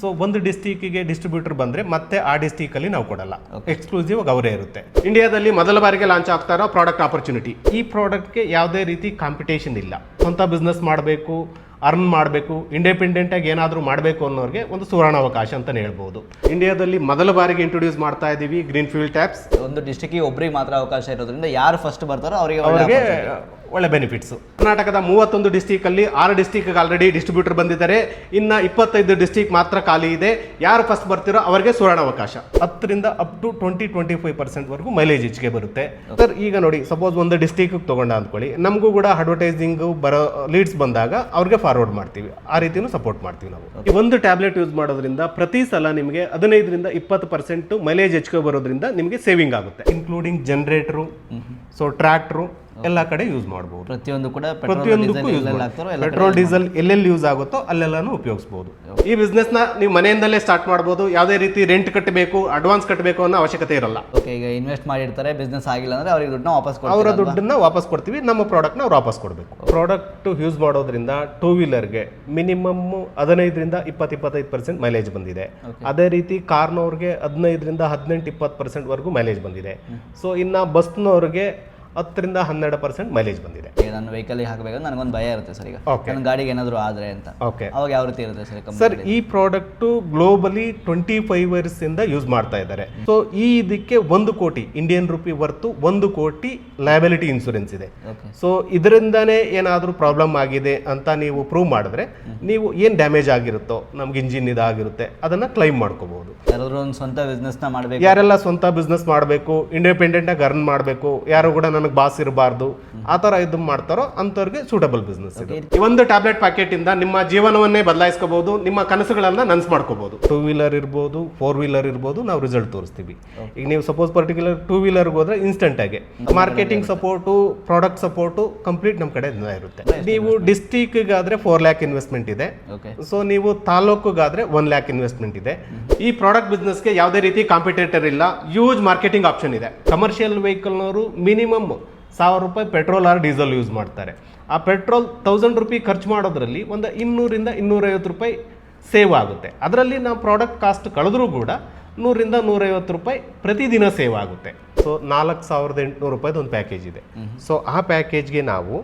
So ಒಂದು ಡಿಸ್ಟಿಕ್ಗೆ distributor ಬಂದ್ರೆ ಮತ್ತೆ ಆ ಡಿಸ್ಟಿಕ್ ಅಲ್ಲಿ ನಾವು ಕೊಡಲ್ಲ, ಎಕ್ಸ್ಕ್ಲೂಸಿವ್ ಅವರೇ ಇರುತ್ತೆ. ಇಂಡಿಯಾದಲ್ಲಿ ಮೊದಲ ಬಾರಿಗೆ ಲಾಂಚ್ ಆಗ್ತಾ ಇರೋ ಪ್ರಾಡಕ್ಟ್ ಆಪರ್ಚುನಿಟಿ. ಈ ಪ್ರಾಡಕ್ಟ್ಗೆ ಯಾವುದೇ ರೀತಿ ಕಾಂಪಿಟೇಷನ್ ಇಲ್ಲ. ಸ್ವಂತ ಬಿಸ್ನೆಸ್ ಮಾಡಬೇಕು, ಅರ್ನ್ ಮಾಡಬೇಕು, ಇಂಡಿಪೆಂಡೆಂಟ್ ಆಗಿ ಏನಾದರೂ ಮಾಡಬೇಕು ಅನ್ನೋರಿಗೆ ಒಂದು ಸುವರ್ಣಾವಕಾಶ ಅಂತಾನೆ ಹೇಳ್ಬೋದು. ಇಂಡಿಯಾದಲ್ಲಿ ಮೊದಲ ಬಾರಿಗೆ ಇಂಟ್ರೊಡ್ಯೂಸ್ ಮಾಡ್ತಾ ಇದ್ದೀವಿ ಗ್ರೀನ್ ಫ್ಯೂಲ್ ಟ್ಯಾಪ್ಸ್. ಒಂದು ಡಿಸ್ಟ್ರಿಕ್ಗೆ ಒಬ್ಬರಿಗೆ ಮಾತ್ರ ಅವಕಾಶ ಇರೋದ್ರಿಂದ ಯಾರು ಫಸ್ಟ್ ಬರ್ತಾರೋ ಅವರಿಗೆ ಒಳ್ಳೆ ಬೆನಿಫಿಟ್ಸ್. ಕರ್ನಾಟಕದ 31 ಡಿಸ್ಟಿಕ್ ಅಲ್ಲಿ 6 ಡಿಸ್ಟಿಕ್ ಆಲ್ರೆಡಿ ಡಿಸ್ಟ್ರಿಬ್ಯೂಟರ್ ಬಂದಿದ್ದಾರೆ. ಇನ್ನ 25 ಡಿಸ್ಟಿಕ್ ಮಾತ್ರ ಖಾಲಿ ಇದೆ. ಯಾರು ಫಸ್ಟ್ ಬರ್ತಿರೋ ಅವರಿಗೆ ಸುವರ್ಣಾವಕಾಶ. 10ರಿಂದ ಅಪ್ ಟು 20-25% ವರೆಗೂ ಮೈಲೇಜ್ ಹೆಚ್ಚಿಗೆ ಬರುತ್ತೆ ಸರ್. ಈಗ ನೋಡಿ, ಸಪೋಸ್ ಒಂದು ಡಿಸ್ಟಿಕ್ ತಗೊಂಡ ಅಂದ್ಕೊಳ್ಳಿ, ನಮಗೂ ಕೂಡ ಅಡ್ವರ್ಟೈಸಿಂಗ್ ಬರೋ ಲೀಡ್ಸ್ ಬಂದಾಗ ಅವ್ರಿಗೆ ಫಾರ್ವರ್ಡ್ ಮಾಡ್ತೀವಿ. ಆ ರೀತಿನೂ ಸಪೋರ್ಟ್ ಮಾಡ್ತೀವಿ ನಾವು. ಈ ಒಂದು ಟ್ಯಾಬ್ಲೆಟ್ ಯೂಸ್ ಮಾಡೋದ್ರಿಂದ ಪ್ರತಿ ಸಲ ನಿಮಗೆ 15ರಿಂದ 20% ಮೈಲೇಜ್ ಹೆಚ್ಚಿಗೆ ಬರೋದ್ರಿಂದ ನಿಮಗೆ ಸೇವಿಂಗ್ ಆಗುತ್ತೆ. ಇನ್ಕ್ಲೂಡಿಂಗ್ ಜನರೇಟರು, ಸೊ ಟ್ರ್ಯಾಕ್ಟರು ಎಲ್ಲ ಕಡೆ ಯೂಸ್ ಮಾಡಬಹುದು. ಪ್ರತಿಯೊಂದಕ್ಕೂ ಯೂಸ್ ಮಾಡಬಹುದು. ಪೆಟ್ರೋಲ್ ಡೀಸೆಲ್ ಎಲ್ಲೆಲ್ಲಿ ಯೂಸ್ ಆಗುತ್ತೋ ಅಲ್ಲೆಲ್ಲಾನು ಉಪಯೋಗಿಸಬಹುದು. ಈ ಬಿಸ್ನೆಸ್ ನ ನೀವು ಮನೆಯಿಂದಲೇ ಸ್ಟಾರ್ಟ್ ಮಾಡಬಹುದು. ಯಾವುದೇ ರೀತಿ ರೆಂಟ್ ಕಟ್ಟಬೇಕು, ಅಡ್ವಾನ್ಸ್ ಕಟ್ಟಬೇಕು ಅನ್ನೋ ಅವಶ್ಯಕತೆ ಇರಲ್ಲ. ಈಗ ಇನ್ವೆಸ್ಟ್ ಮಾಡಿರ್ತಾರೆ, ಬಿಸ್ನೆಸ್ ಆಗಿಲ್ಲ ಅಂದ್ರೆ ಅವರಿಗೆ ದುಡ್ಡನ್ನ ವಾಪಸ್ ಕೊಡ್ತೀವಿ. ಅವರ ದುಡ್ಡನ್ನ ವಾಪಸ್ ಕೊಡ್ತೀವಿ, ನಮ್ಮ ಪ್ರಾಡಕ್ಟ್ ನ ವಾಪಸ್ ಕೊಡಬೇಕು. ಪ್ರಾಡಕ್ಟ್ ಯೂಸ್ ಮಾಡೋದ್ರಿಂದ ಟೂ ವೀಲರ್ಗೆ ಮಿನಿಮಮ್ 15ರಿಂದ 20-25% ಮೈಲೇಜ್ ಬಂದಿದೆ. ಅದೇ ರೀತಿ ಕಾರ್ನವ್ರಿಗೆ 15ರಿಂದ 18-20% ವರೆಗೂ ಮೈಲೇಜ್ ಬಂದಿದೆ. ಸೊ ಇನ್ನ ಬಸ್ನವ್ರಿಗೆ 10ರಿಂದ 12% ಮೈಲೇಜ್ ಬಂದಿದೆ. ನಾನು ವೆಹಿಕಲ್ ಹಾಕಬೇಕಂದ್ರೆ ನನಗೊಂದು ಭಯ ಇರುತ್ತೆ ಸರ್. ಈಗ ನನ್ನ ಗಾಡಿಗೆ ಏನಾದರೂ ಆದರೆ ಅಂತ, ಅವಾಗ ಯಾವ ರೀತಿ ಇರುತ್ತೆ ಸರ್? ಸರ್, ಈ ಪ್ರಾಡಕ್ಟ್ ಗ್ಲೋಬಲಿ 25 ಇಯರ್ಸ್ ಇಂದ ಯೂಸ್ ಮಾಡ್ತಾ ಇದ್ದಾರೆ. ಸೊ ಇದಕ್ಕೆ 1 ಕೋಟಿ ಇಂಡಿಯನ್ ರುಪಿ ವರ್ತು 1 ಕೋಟಿ ಲಯಬಿಲಿಟಿ ಇನ್ಶೂರೆನ್ಸ್ ಇದೆ. ಸೊ ಇದರಿಂದಾನೇ ಏನಾದರೂ ಪ್ರಾಬ್ಲಮ್ ಆಗಿದೆ ಅಂತ ನೀವು ಪ್ರೂವ್ ಮಾಡಿದ್ರೆ, ನೀವು ಏನ್ ಡ್ಯಾಮೇಜ್ ಆಗಿರುತ್ತೋ, ನಮ್ಗೆ ಇಂಜಿನ್ ಇದಾಗಿರುತ್ತೆ, ಅದನ್ನ ಕ್ಲೈಮ್ ಮಾಡ್ಕೋಬಹುದು. ಯಾರಾದ್ರೂ ಒಂದು ಸ್ವಂತ ಬಿಸ್ನೆಸ್ ನ ಮಾಡಬೇಕು, ಯಾರೆಲ್ಲ ಸ್ವಂತ ಬಿಸ್ನೆಸ್ ಮಾಡಬೇಕು, ಇಂಡಿಪೆಂಡೆಂಟ್ ಆಗಿ ಅರ್ನ್ ಮಾಡಬೇಕು, ಯಾರು ಕೂಡ ನನಗೆ ಬಾಸ್ ಇರಬಾರ್ದು, ಆ ತರ ಇದು ಮಾಡ್ತಾರೋ ಅಂತವ್ರಿಗೆ ಸೂಟಬಲ್ ಬಿಸ್ನೆಸ್ ಇದೆ. ಈ ಒಂದು ಟ್ಯಾಬ್ಲೆಟ್ ಪ್ಯಾಕೆಟ್ ಇಂದ ನಿಮ್ಮ ಜೀವನವನ್ನೇ ಬದಲಾಯಿಸಬಹುದು, ನಿಮ್ಮ ಕನಸುಗಳನ್ನ ನನಸು ಮಾಡ್ಕೋಬಹುದು. 2 ವೀಲರ್ ಇರ್ಬೋದು, 4 ವೀಲರ್ ಇರ್ಬೋದು, ನಾವು ರಿಸಲ್ಟ್ ತೋರಿಸ್ತೀವಿ. ಈಗ ನೀವು ಸಪೋಸ್ ಪರ್ಟಿಕ್ಯುಲರ್ 2 ವೀಲರ್ ಹೋದ್ರೆ ಇನ್ಸ್ಟೆಂಟ್ ಆಗಿ marketing support, product support complete ನಮ್ಮ ಕಡೆ ಇರುತ್ತೆ. ನೀವು ಡಿಸ್ಟಿಕ್ ಆದ್ರೆ 4 ಲ್ಯಾಕ್ ಇನ್ವೆಸ್ಟ್ಮೆಂಟ್ ಇದೆ. ಸೊ ನೀವು ತಾಲೂಕುಗಾದ್ರೆ 1 ಲ್ಯಾಕ್ ಇನ್ವೆಸ್ಟ್ಮೆಂಟ್ ಇದೆ. ಈ ಪ್ರಾಡಕ್ಟ್ ಬಿಸ್ನೆಸ್ಗೆ ಯಾವುದೇ ರೀತಿ ಕಾಂಪಿಟೇಟರ್ ಇಲ್ಲ. ಯೂಸ್ ಮಾರ್ಕೆಟಿಂಗ್ ಆಪ್ಷನ್ ಇದೆ. ಕಮರ್ಷಿಯಲ್ ವೆಹಿಕಲ್ನವರು ಮಿನಿಮಮ್ 1000 ರೂಪಾಯಿ ಪೆಟ್ರೋಲ್ ಆರ್ ಡೀಸೆಲ್ ಯೂಸ್ ಮಾಡ್ತಾರೆ. ಆ ಪೆಟ್ರೋಲ್ 1000 ರೂಪಾಯಿ ಖರ್ಚು ಮಾಡೋದ್ರಲ್ಲಿ ಒಂದು 200ರಿಂದ 250 ರೂಪಾಯಿ ಸೇವ್ ಆಗುತ್ತೆ. ಅದರಲ್ಲಿ ನಾವು ಪ್ರಾಡಕ್ಟ್ ಕಾಸ್ಟ್ ಕಳೆದ್ರೂ ಕೂಡ 100ರಿಂದ 150 ರೂಪಾಯಿ ಪ್ರತಿದಿನ ಸೇವ್ ಆಗುತ್ತೆ. ಸೊ 4800 ರೂಪಾಯಿದು ಒಂದು ಪ್ಯಾಕೇಜ್ ಇದೆ. ಸೊ ಆ ಪ್ಯಾಕೇಜ್ಗೆ ನಾವು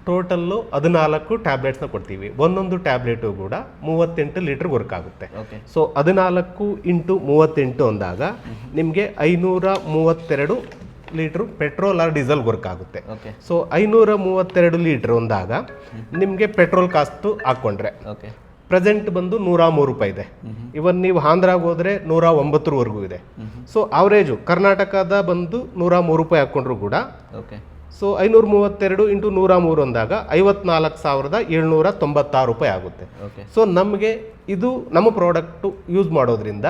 ಟೋಟಲ್ಲು 14 ಟ್ಯಾಬ್ಲೆಟ್ಸ್ನ ಕೊಡ್ತೀವಿ. ಒಂದೊಂದು ಟ್ಯಾಬ್ಲೆಟು ಕೂಡ 38 ಲೀಟರ್ ವರ್ಕ್ ಆಗುತ್ತೆ. ಸೊ 14 × 38 ಅಂದಾಗ ನಿಮಗೆ 532 litre petrol or diesel work ಆಗುತ್ತೆ. ಸೊ 532 ಲೀಟರ್ ಅಂದಾಗ ನಿಮಗೆ ಪೆಟ್ರೋಲ್ ಕಾಸ್ಟ್ ಹಾಕೊಂಡ್ರೆ ಪ್ರೆಸೆಂಟ್ ಬಂದು 103 ರೂಪಾಯಿ ಇದೆ. ಇವನ್ ನೀವು ಆಂಧ್ರಾಗ ಹೋದ್ರೆ 109ವರೆಗೂ ಇದೆ. ಸೊ ಅವರೇಜು ಕರ್ನಾಟಕದ ಬಂದು 103 ರೂಪಾಯಿ ಹಾಕೊಂಡ್ರು ಕೂಡ, ಸೊ 532 × 103 ಅಂದಾಗ 54,796 ರೂಪಾಯಿ ಆಗುತ್ತೆ. ಸೊ ನಮಗೆ ಇದು ನಮ್ಮ ಪ್ರಾಡಕ್ಟು ಯೂಸ್ ಮಾಡೋದ್ರಿಂದ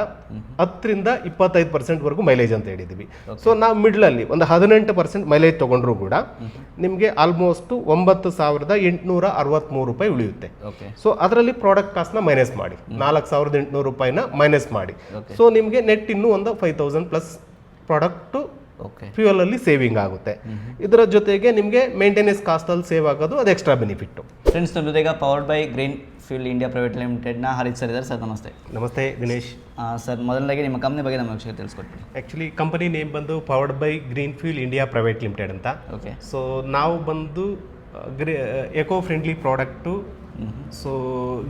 10ರಿಂದ 25% ವರೆಗೂ ಮೈಲೇಜ್ ಅಂತ ಹೇಳಿದ್ದೀವಿ. ಸೊ ನಾವು ಮಿಡ್ಲಲ್ಲಿ ಒಂದು 18% ಮೈಲೇಜ್ ತೊಗೊಂಡ್ರು ಕೂಡ ನಿಮಗೆ ಆಲ್ಮೋಸ್ಟ್ 9,863 ರೂಪಾಯಿ ಉಳಿಯುತ್ತೆ. ಸೊ ಅದರಲ್ಲಿ ಪ್ರಾಡಕ್ಟ್ ಕಾಸ್ಟ್ನ ಮೈನಸ್ ಮಾಡಿ, 4,800 ರೂಪಾಯಿನ ಮೈನಸ್ ಮಾಡಿ. ಸೊ ನಿಮಗೆ ನೆಟ್ ಇನ್ನೂ ಒಂದು 5,000 ಪ್ಲಸ್ ಪ್ರಾಡಕ್ಟು ಫ್ಯೂಯಲ್ ಅಲ್ಲಿ ಸೇವಿಂಗ್ ಆಗುತ್ತೆ. ಇದರ ಜೊತೆಗೆ ನಿಮಗೆ ಮೇಂಟೆನೆನ್ಸ್ ಕಾಸ್ಟ್ ಅಲ್ಲಿ ಸೇವ್ ಆಗೋದು ಅದು ಎಕ್ಸ್ಟ್ರಾ ಬೆನಿಫಿಟ್. ಫ್ರೆಂಡ್ಸ್, ನಮ್ಮ ಜೊತೆಗೆ powered by green fuel India private ಲಿಮಿಟೆಡ್ನ ಹರೀಶ್ ಸರ್ ಇದ್ದಾರೆ. ಸರ್ ನಮಸ್ತೆ. ನಮಸ್ತೆ ದಿನೇಶ್. ಸರ್, ಮೊದಲನೇಗೆ ನಿಮ್ಮ ಕಂಪ್ನಿ ಬಗ್ಗೆ ನಮ್ಮ ವೀಕ್ಷಕರಿಗೆ ತಿಳಿಸ್ಕೊಡ್ತೀನಿ. ಆ್ಯಕ್ಚುಲಿ ಕಂಪನಿ ನೇಮ್ ಬಂದು powered by green fuel India private limited ಅಂತ. ಸೊ ನಾವು ಬಂದು eco friendly product, so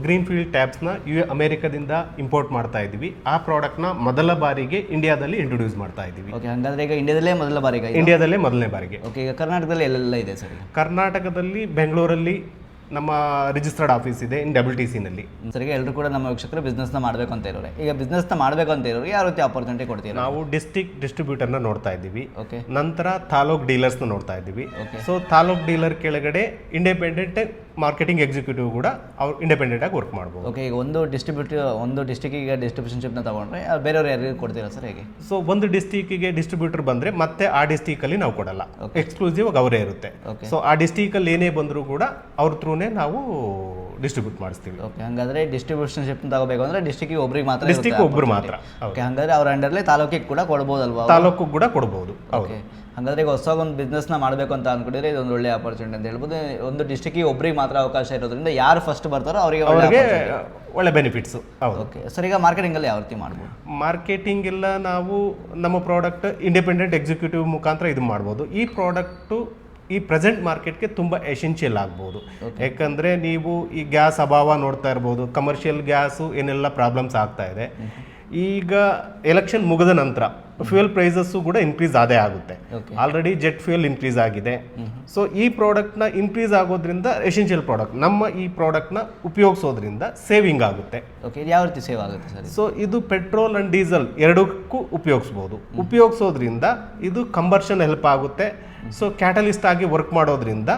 green field ಟ್ಯಾಬ್ಸ್ನ ಅಮೆರಿಕದಿಂದ ಇಂಪೋರ್ಟ್ ಮಾಡ್ತಾ ಇದ್ದೀವಿ. ಆ ಪ್ರಾಡಕ್ಟ್ನ ಮೊದಲ ಬಾರಿಗೆ ಇಂಡಿಯಾದಲ್ಲಿ ಇಂಟ್ರೊಡ್ಯೂಸ್ ಮಾಡ್ತಾ ಇದ್ದೀವಿ. ಹಾಗಾದ್ರೆ ಈಗ ಇಂಡಿಯಾದಲ್ಲೇ ಮೊದಲನೇ ಬಾರಿಗೆ. ಈಗ ಕರ್ನಾಟಕದಲ್ಲಿ ಎಲ್ಲೆಲ್ಲ ಇದೆ ಸರ್? ಕರ್ನಾಟಕದಲ್ಲಿ ಬೆಂಗಳೂರಲ್ಲಿ ನಮ್ಮ ರಿಜಿಸ್ಟರ್ಡ್ ಆಫೀಸ್ ಇದೆ, ಇನ್ WTCನಲ್ಲಿ. ಸರಿಗೆ ಎಲ್ಲರೂ ಕೂಡ ನಮ್ಮ ವೀಕ್ಷಕರು ಬಿಸ್ನೆಸ್ನ ಮಾಡಬೇಕು ಅಂತ ಇರೋರು. ಈಗ ಬಿಸ್ನೆಸ್ನ ಮಾಡಬೇಕು ಅಂತ ಇರೋರು ಯಾವ ರೀತಿ ಆಪರ್ಚುನಿಟಿ ಕೊಡ್ತೀವಿ? ನಾವು ಡಿಸ್ಟ್ರಿಕ್ಟ್ ಡಿಸ್ಟ್ರಿಬ್ಯೂಟರ್ನ ನೋಡ್ತಾ ಇದ್ದೀವಿ. ನಂತರ ತಾಲೂಕ್ ಡೀಲರ್ಸ್ನ ನೋಡ್ತಾ ಇದ್ದೀವಿ. ಸೊ ತಾಲೂಕ್ ಡೀಲರ್ ಕೆಳಗಡೆ ಇಂಡಿಪೆಂಡೆಂಟ್ ಮಾರ್ಕೆಟಿಂಗ್ ಎಕ್ಸಿಕ್ಯೂಟಿವ್ ಕೂಡ ಅವ್ರು ಇಂಡಿಪೆಂಡೆಂಟ್ ಆಗಿ ವರ್ಕ್ ಮಾಡ್ಬೋದು. ಈಗ ಒಂದು ಡಿಸ್ಟ್ರಿಕ್ಟಿಗೆ ಡಿಸ್ಟ್ರಿಬ್ಯೂಷನ್ಶಿಪ್ನ ತಗೊಂಡ್ರೆ ಬೇರೆಯವ್ರು ಯಾರಿಗೆ ಕೊಡ್ತೀರಾ ಸರ್ ಹೇಗೆ? ಸೊ ಒಂದು ಡಿಸ್ಟಿಕ್ಗೆ ಡಿಸ್ಟ್ರಿಬ್ಯೂಟರ್ ಬಂದರೆ ಮತ್ತೆ ಆ ಡಿಸ್ಟಿಕಲ್ಲಿ ನಾವು ಕೊಡಲ್ಲ, ಎಕ್ಸ್ಕ್ಲೂಸಿವ್ ಆಗಿ ಅವರೇ ಇರುತ್ತೆ. ಸೊ ಆ ಡಿಸ್ಟಿಕಲ್ಲಿ ಏನೇ ಬಂದರೂ ಕೂಡ ಅವ್ರ ಥ್ರೂನೇ ನಾವು ಡಿಸ್ಟ್ರಿಬ್ಯೂಟ್ ಮಾಡಿಸ್ತೀವಿ. ಓಕೆ, ಹಂಗಾದ್ರೆ ಡಿಸ್ಟ್ರಿಬ್ಯೂಷನ್ಶಿಪ್ ತಗೋಬೇಕು ಅಂದ್ರೆ ಡಿಸ್ಟ್ರಿಕ್ಟಿಗೆ ಒಬ್ರಿಗೆ ಮಾತ್ರ ಡಿಸ್ಟ್ರಿಕ್ಟ್ ಒಬ್ರು ಮಾತ್ರ. ಓಕೆ, ಹಂಗಾದ್ರೆ ಅವ್ರ ಅಂಡರ್ಲಿ ತಾಲೂಕಿಗೆ ಕೂಡ ಕೊಡ್ಬೋದಲ್ವಾ? ತಾಲೂಕು ಕೂಡ ಕೊಡ್ಬೋದು. ಓಕೆ, ಹಂಗಾದ್ರೆ ಈಗ ಹೊಸ ಒಂದು ಬಿಸ್ನೆಸ್ನ ಮಾಡಬೇಕು ಅಂತ ಅಂದ್ಕೊಂಡಿದ್ರೆ ಇದೊಂದು ಒಳ್ಳೆ ಆಪರ್ಚುನಿಟಿ ಅಂತ ಹೇಳ್ಬೋದು. ಒಂದು ಡಿಸ್ಟ್ರಿಕ್ಟಿಗೆ ಒಬ್ರಿಗೆ ಮಾತ್ರ ಅವಕಾಶ ಇರೋದ್ರಿಂದ ಯಾರು ಫಸ್ಟ್ ಬರ್ತಾರೋ ಅವರಿಗೆ ಒಳ್ಳೆ ಬೆನಿಫಿಟ್ಸು. ಹೌದು. ಓಕೆ ಸರ್, ಈಗ ಮಾರ್ಕೆಟಿಂಗಲ್ಲಿ ಯಾವ ರೀತಿ ಮಾಡ್ಬೋದು? ಮಾರ್ಕೆಟಿಂಗ್ ಎಲ್ಲ ನಾವು ನಮ್ಮ ಪ್ರಾಡಕ್ಟ್ ಇಂಡಿಪೆಂಡೆಂಟ್ ಎಕ್ಸಿಕ್ಯೂಟಿವ್ ಮುಖಾಂತರ ಇದು ಮಾಡ್ಬೋದು. ಈ ಪ್ರಾಡಕ್ಟು ಈ ಪ್ರೆಸೆಂಟ್ ಮಾರ್ಕೆಟ್ಗೆ ತುಂಬ ಎಸೆನ್ಷಿಯಲ್ ಆಗ್ಬೋದು. ಯಾಕಂದರೆ ನೀವು ಈ ಗ್ಯಾಸ್ ಅಭಾವ ನೋಡ್ತಾ ಇರ್ಬೋದು, ಕಮರ್ಷಿಯಲ್ ಗ್ಯಾಸು ಏನೆಲ್ಲ ಪ್ರಾಬ್ಲಮ್ಸ್ ಆಗ್ತಾ ಇದೆ. ಈಗ ಎಲೆಕ್ಷನ್ ಮುಗಿದ ನಂತರ ಫ್ಯೂಯಲ್ ಪ್ರೈಸಸ್ಸು ಕೂಡ ಇನ್ಕ್ರೀಸ್ ಆದೇ ಆಗುತ್ತೆ. ಆಲ್ರೆಡಿ ಜೆಟ್ ಫ್ಯೂಯಲ್ ಇನ್ಕ್ರೀಸ್ ಆಗಿದೆ. ಸೊ ಈ ಪ್ರಾಡಕ್ಟ್ನ ಇನ್ಕ್ರೀಸ್ ಆಗೋದ್ರಿಂದ ಎಸೆನ್ಷಿಯಲ್ ಪ್ರಾಡಕ್ಟ್ ನಮ್ಮ ಈ ಪ್ರಾಡಕ್ಟ್ನ ಉಪಯೋಗಿಸೋದ್ರಿಂದ ಸೇವಿಂಗ್ ಆಗುತ್ತೆ. ಓಕೆ, ಯಾವ ರೀತಿ ಸೇವ್ ಆಗುತ್ತೆ ಸರ್? ಸೊ ಇದು ಪೆಟ್ರೋಲ್ ಆ್ಯಂಡ್ ಡೀಸೆಲ್ ಎರಡಕ್ಕೂ ಉಪಯೋಗಿಸ್ಬೋದು. ಉಪಯೋಗಿಸೋದ್ರಿಂದ ಇದು ಕಂಬರ್ಷನ್ ಹೆಲ್ಪ್ ಆಗುತ್ತೆ. ಸೊ ಕ್ಯಾಟಲಿಸ್ಟ್ ಆಗಿ ವರ್ಕ್ ಮಾಡೋದ್ರಿಂದ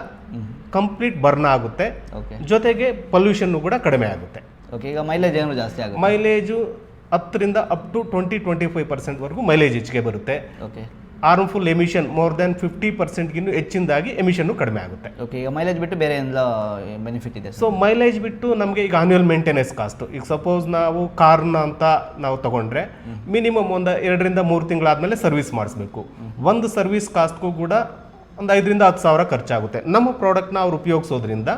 ಕಂಪ್ಲೀಟ್ ಬರ್ನ್ ಆಗುತ್ತೆ. ಜೊತೆಗೆ ಪೊಲ್ಯೂಷನ್ ಕೂಡ ಕಡಿಮೆ ಆಗುತ್ತೆ. ಓಕೆ, ಈಗ ಮೈಲೇಜ್ ಏನು ಜಾಸ್ತಿ ಆಗುತ್ತೆ? ಮೈಲೇಜು 10ರಿಂದ ಅಪ್ ಟು 20-25% ಮೈಲೇಜ್ ಹೆಚ್ಚಿಗೆ ಬರುತ್ತೆ. Okay, harmful emission more than 50%ಗಿನ್ನೂ ಹೆಚ್ಚಿನದಾಗಿ ಎಮಿಷನ್ನು ಕಡಿಮೆ ಆಗುತ್ತೆ. ಓಕೆ, ಈಗ ಮೈಲೇಜ್ ಬಿಟ್ಟು ಬೇರೆ ಎಲ್ಲ ಬೆನಿಫಿಟ್ ಇದೆ? ಸೊ ಮೈಲೇಜ್ ಬಿಟ್ಟು ನಮಗೆ ಈಗ ಆನ್ಯುವಲ್ ಮೇಂಟೆನೆನ್ಸ್ ಕಾಸ್ಟ್, ಈಗ ಸಪೋಸ್ ನಾವು ಕಾರ್ನ ಅಂತ ನಾವು ತಗೊಂಡ್ರೆ ಮಿನಿಮಮ್ ಒಂದು 2-3 ತಿಂಗಳಾದ್ಮೇಲೆ ಸರ್ವಿಸ್ ಮಾಡಿಸ್ಬೇಕು. ಒಂದು ಸರ್ವಿಸ್ ಕಾಸ್ಟ್ಗೂ ಕೂಡ ಒಂದು 5,000-10,000 ಖರ್ಚಾಗುತ್ತೆ. ನಮ್ಮ ಪ್ರಾಡಕ್ಟ್ನ ಅವ್ರು ಉಪಯೋಗಿಸೋದ್ರಿಂದ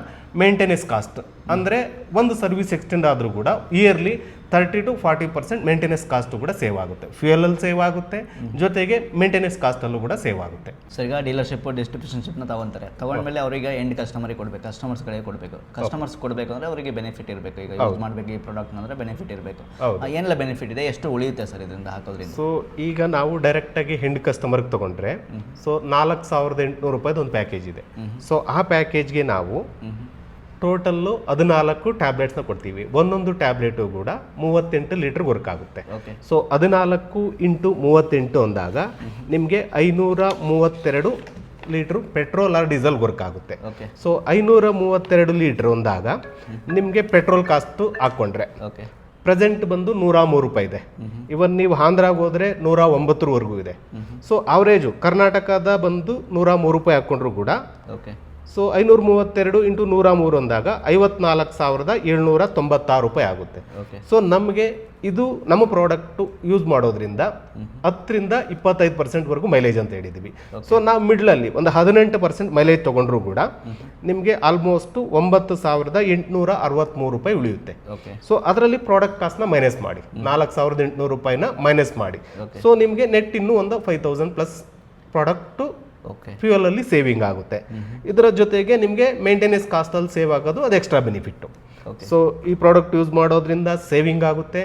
ಮೇಂಟೆನೆನ್ಸ್ ಕಾಸ್ಟ್ ಅಂದರೆ ಒಂದು ಸರ್ವಿಸ್ ಎಕ್ಸ್ಟೆಂಡ್ ಆದರೂ ಕೂಡ ಇಯರ್ಲಿ 30-40% ಮೇಂಟೆನೆನ್ಸ್ ಕಾಸ್ಟು ಕೂಡ ಸೇವ್ ಆಗುತ್ತೆ. ಫ್ಯೂಯಲಲ್ಲಿ ಸೇವ್ ಆಗುತ್ತೆ, ಜೊತೆಗೆ ಮೇಂಟೆನೆನ್ಸ್ ಕಾಸ್ಟಲ್ಲೂ ಕೂಡ ಸೇವ್ ಆಗುತ್ತೆ. ಸರ್, ಈಗ ಡೀಲರ್ಶಿಪ್ ಡಿಸ್ಟ್ರಿಬ್ಯೂಷನ್ಶಿಪ್ನ ತಗೊಂತಾರೆ, ತಗೊಂಡ್ಮೇಲೆ ಅವರಿಗೆ ಎಂಡ್ ಕಸ್ಟಮರಿಗೆ ಕೊಡಬೇಕು, ಕಸ್ಟಮರ್ಸ್ ಕಡೆ ಕೊಡಬೇಕು. ಕಸ್ಟಮರ್ಸ್ ಕೊಡಬೇಕು ಅಂದರೆ ಅವರಿಗೆ ಬೆನಿಫಿಟ್ ಇರಬೇಕು. ಈಗ ಯೂಸ್ ಮಾಡಬೇಕು ಈ ಪ್ರಾಡಕ್ಟ್ ಅಂದರೆ ಬೆನಿಫಿಟ್ ಇರಬೇಕು. ಏನೆಲ್ಲ ಬೆನಿಫಿಟ್ ಇದೆ, ಎಷ್ಟು ಉಳಿಯುತ್ತೆ ಸರ್ ಇದರಿಂದ ಹಾಕೋದ್ರಿಂದ? ಸೊ ಈಗ ನಾವು ಡೈರೆಕ್ಟಾಗಿ ಹೆಂಡ್ ಕಸ್ಟಮರ್ಗೆ ತೊಗೊಂಡ್ರೆ ಸೊ 4,800 ರೂಪಾಯಿದು ಒಂದು ಪ್ಯಾಕೇಜ್ ಇದೆ. ಸೊ ಆ ಪ್ಯಾಕೇಜ್ಗೆ ನಾವು ಟೋಟಲ್ಲು 14 ಟ್ಯಾಬ್ಲೆಟ್ಸ್ನ ಕೊಡ್ತೀವಿ. ಒಂದೊಂದು ಟ್ಯಾಬ್ಲೆಟು ಕೂಡ 38 ಲೀಟರ್ ವರ್ಕ್ ಆಗುತ್ತೆ. ಸೊ 14 × 38 ಅಂದಾಗ ನಿಮಗೆ 532 litre petrol or diesel work ಆಗುತ್ತೆ. ಸೊ 532 ಲೀಟ್ರ್ ಅಂದಾಗ ನಿಮಗೆ ಪೆಟ್ರೋಲ್ ಕಾಸ್ಟು ಹಾಕ್ಕೊಂಡ್ರೆ ಪ್ರೆಸೆಂಟ್ ಬಂದು 103 ರೂಪಾಯಿ ಇದೆ. ಇವನ್ ನೀವು ಆಂಧ್ರಾಗ ಹೋದ್ರೆ 109ವರೆಗೂ ಇದೆ. ಸೊ ಅವರೇಜು ಕರ್ನಾಟಕದ ಬಂದು 103 ರೂಪಾಯಿ ಹಾಕ್ಕೊಂಡ್ರು ಕೂಡ ಸೊ 532 × 103 ಅಂದಾಗ 54,796 ರೂಪಾಯಿ ಆಗುತ್ತೆ. ಸೊ ನಮಗೆ ಇದು ನಮ್ಮ ಪ್ರಾಡಕ್ಟು ಯೂಸ್ ಮಾಡೋದ್ರಿಂದ 10-25% ಮೈಲೇಜ್ ಅಂತ ಹೇಳಿದ್ದೀವಿ. ಸೊ ನಾವು ಮಿಡ್ಲಲ್ಲಿ ಒಂದು 18% ಮೈಲೇಜ್ ತೊಗೊಂಡ್ರು ಕೂಡ ನಿಮಗೆ ಆಲ್ಮೋಸ್ಟ್ 9,863 ರೂಪಾಯಿ ಉಳಿಯುತ್ತೆ. ಸೊ ಅದರಲ್ಲಿ ಪ್ರಾಡಕ್ಟ್ ಕಾಸ್ಟ್ನ ಮೈನಸ್ ಮಾಡಿ 4,800 ರೂಪಾಯಿನ ಮೈನಸ್ ಮಾಡಿ. ಸೊ ನಿಮಗೆ ನೆಟ್ ಇನ್ನೂ ಒಂದು 5,000+ ಪ್ರಾಡಕ್ಟು ಫ್ಯೂಯಲ್ ಅಲ್ಲಿ ಸೇವಿಂಗ್ ಆಗುತ್ತೆ. ಇದರ ಜೊತೆಗೆ ನಿಮಗೆ ಮೇಂಟೆನೆನ್ಸ್ ಕಾಸ್ಟ್ ಅಲ್ಲಿ ಸೇವ್ ಆಗೋದು ಅದು ಎಕ್ಸ್ಟ್ರಾ ಬೆನಿಫಿಟ್. ಸೊ ಈ ಪ್ರಾಡಕ್ಟ್ ಯೂಸ್ ಮಾಡೋದ್ರಿಂದ ಸೇವಿಂಗ್ ಆಗುತ್ತೆ,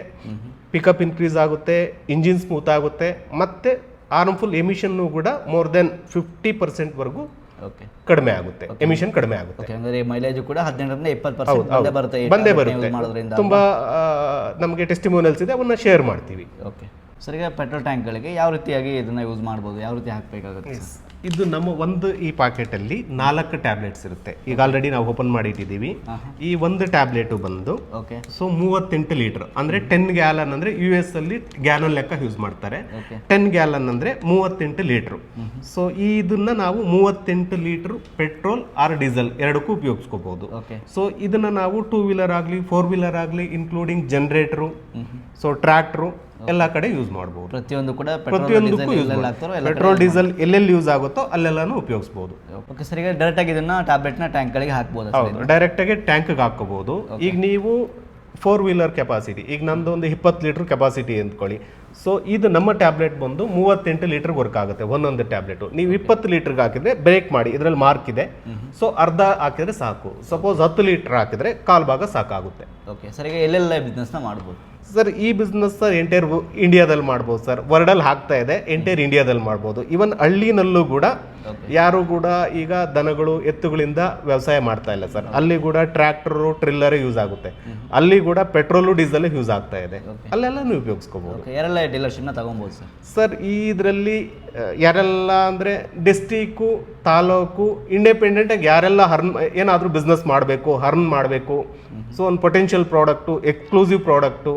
ಪಿಕಪ್ ಇನ್ಕ್ರೀಸ್ ಆಗುತ್ತೆ, ಇಂಜಿನ್ ಸ್ಮೂತ್ ಆಗುತ್ತೆ, ಮತ್ತೆ ಹಾರ್ಮ್ಫುಲ್ ಎಮಿಷನ್ ಕೂಡ ಮೋರ್ ದೆನ್ 50% ಕಡಿಮೆ ಆಗುತ್ತೆ. ಎಮಿಷನ್ ಕಡಿಮೆ ಆಗುತ್ತೆ. ಮೈಲೇಜ್ ಕೂಡ 18-20% ಬಂದೇ ಬರುತ್ತೆ. ತುಂಬಾ ನಮಗೆ ಟೆಸ್ಟಿಮೋನಿಯಲ್ಸ್ ಇದೆ, ಅವನ್ನ ಶೇರ್ ಮಾಡ್ತೀವಿ. ಸರ್, ಈಗ ಪೆಟ್ರೋಲ್ ಟ್ಯಾಂಕ್ಗಳಿಗೆ ಯಾವ ರೀತಿಯಾಗಿ ಇದನ್ನ ಯೂಸ್ ಮಾಡ್ಬೋದು, ಯಾವ ರೀತಿ ಹಾಕಬೇಕಾಗುತ್ತೆ? ಇದು ನಮ್ಮ ಒಂದು ಈ ಪ್ಯಾಕೆಟಲ್ಲಿ 4 ಟ್ಯಾಬ್ಲೆಟ್ಸ್ ಇರುತ್ತೆ. ಈಗ ಆಲ್ರೆಡಿ ನಾವು ಓಪನ್ ಮಾಡಿ ಇಟ್ಟಿದ್ದೀವಿ. ಈ ಒಂದು ಟ್ಯಾಬ್ಲೆಟು ಬಂದು ಸೊ 38 ಲೀಟರ್ ಅಂದರೆ 10 ಗ್ಯಾಲನ್ ಅಂದರೆ US ಅಲ್ಲಿ ಗ್ಯಾಲನ್ ಲೆಕ್ಕ ಯೂಸ್ ಮಾಡ್ತಾರೆ. 10 ಗ್ಯಾಲನ್ ಅಂದರೆ 38 ಲೀಟ್ರು. ಸೊ ಇದನ್ನ ನಾವು 38 ಲೀಟರ್ ಪೆಟ್ರೋಲ್ ಆರ್ ಡೀಸೆಲ್ ಎರಡಕ್ಕೂ ಉಪಯೋಗಿಸ್ಕೋಬಹುದು. ಸೊ ಇದನ್ನ ನಾವು 2 ವೀಲರ್ ಆಗಲಿ 4 ವೀಲರ್ ಆಗಲಿ ಇನ್ಕ್ಲೂಡಿಂಗ್ ಜನರೇಟರು, ಸೊ ಟ್ರ್ಯಾಕ್ಟ್ರು ಎಲ್ಲ ಕಡೆ ಯೂಸ್ ಮಾಡಬಹುದು. ಪ್ರತಿಯೊಂದಕ್ಕೂ ಪೆಟ್ರೋಲ್ ಡೀಸೆಲ್ ಎಲ್ಲೆಲ್ಲಿ ಯೂಸ್ ಆಗುತ್ತೋ ಅಲ್ಲೆಲ್ಲಾನು ಉಪಯೋಗಿಸಬಹುದು. ಓಕೆ ಸರ್, ಈಗ ಡೈರೆಕ್ಟ್ ಆಗಿ ಇದನ್ನ ಟ್ಯಾಬ್ಲೆಟ್ನ ಟ್ಯಾಂಕ್ಗಳಿಗೆ ಹಾಕಬಹುದು? ಹೌದು, ಡೈರೆಕ್ಟ್ ಆಗಿ ಟ್ಯಾಂಕ್ಗೆ ಹಾಕೋಬಹುದು. ಈಗ ನೀವು 4 ವೀಲರ್ ಕೆಪಾಸಿಟಿ, ಈಗ ನಂದು ಒಂದು 20 ಲೀಟರ್ ಕೆಪಾಸಿಟಿ ಅಂದ್ಕೊಳ್ಳಿ. ಸೊ ಇದು ನಮ್ಮ ಟ್ಯಾಬ್ಲೆಟ್ ಬಂದು 38 ಲೀಟರ್ ವರ್ಕ್ ಆಗುತ್ತೆ ಒಂದೊಂದು ಟ್ಯಾಬ್ಲೆಟ್. ನೀವು 20 ಲೀಟರ್ಗೆ ಹಾಕಿದ್ರೆ ಬ್ರೇಕ್ ಮಾಡಿ, ಇದರಲ್ಲಿ ಮಾರ್ಕ್ ಇದೆ. ಸೊ ಅರ್ಧ ಹಾಕಿದ್ರೆ ಸಾಕು. ಸಪೋಸ್ 10 ಲೀಟರ್ ಹಾಕಿದ್ರೆ 1/4 ಭಾಗ ಸಾಕಾಗುತ್ತೆ. ಓಕೆ ಸರ್, ಈಗ ಎಲ್ಲೆಲ್ಲ ಬಿಸ್ನೆಸ್ನ ಮಾಡ್ಬೋದು ಸರ್? ಈ ಬಿಸ್ನೆಸ್ ಸರ್ ಎಂಟೈರ್ ಇಂಡಿಯಾದಲ್ಲಿ ಮಾಡ್ಬೋದು ಸರ್. ವರ್ಲ್ಡಲ್ಲಿ ಆಗ್ತಾ ಇದೆ, ಎಂಟೈರ್ ಇಂಡಿಯಾದಲ್ಲಿ ಮಾಡ್ಬೋದು. ಈವನ್ ಹಳ್ಳಿನಲ್ಲೂ ಕೂಡ ಯಾರು ಕೂಡ ಈಗ ದನಗಳು ಎತ್ತುಗಳಿಂದ ವ್ಯವಸಾಯ ಮಾಡ್ತಾ ಇಲ್ಲ ಸರ್. ಅಲ್ಲಿ ಕೂಡ ಟ್ರ್ಯಾಕ್ಟರು ಟ್ರಿಲ್ಲರ್ ಯೂಸ್ ಆಗುತ್ತೆ. ಅಲ್ಲಿ ಕೂಡ ಪೆಟ್ರೋಲು ಡೀಸೆಲ್ ಯೂಸ್ ಆಗ್ತಾ ಇದೆ. ಅಲ್ಲೆಲ್ಲ ನೀವು ಉಪಯೋಗಿಸ್ಕೋಬಹುದು. ಯಾರೆಲ್ಲ ಡೀಲರ್ಶಿಪ್ನ ತಗೊಬೋದು ಸರ್? ಸರ್ ಇದರಲ್ಲಿ ಯಾರೆಲ್ಲ ಅಂದರೆ ಡಿಸ್ಟಿಕ್ಕು, ತಾಲೂಕು, ಇಂಡಿಪೆಂಡೆಂಟಾಗಿ ಯಾರೆಲ್ಲ ಏನಾದರೂ ಬಿಸ್ನೆಸ್ ಮಾಡಬೇಕು, ಹರ್ನ್ ಮಾಡಬೇಕು, ಸೊ ಒಂದು potential product, exclusive product,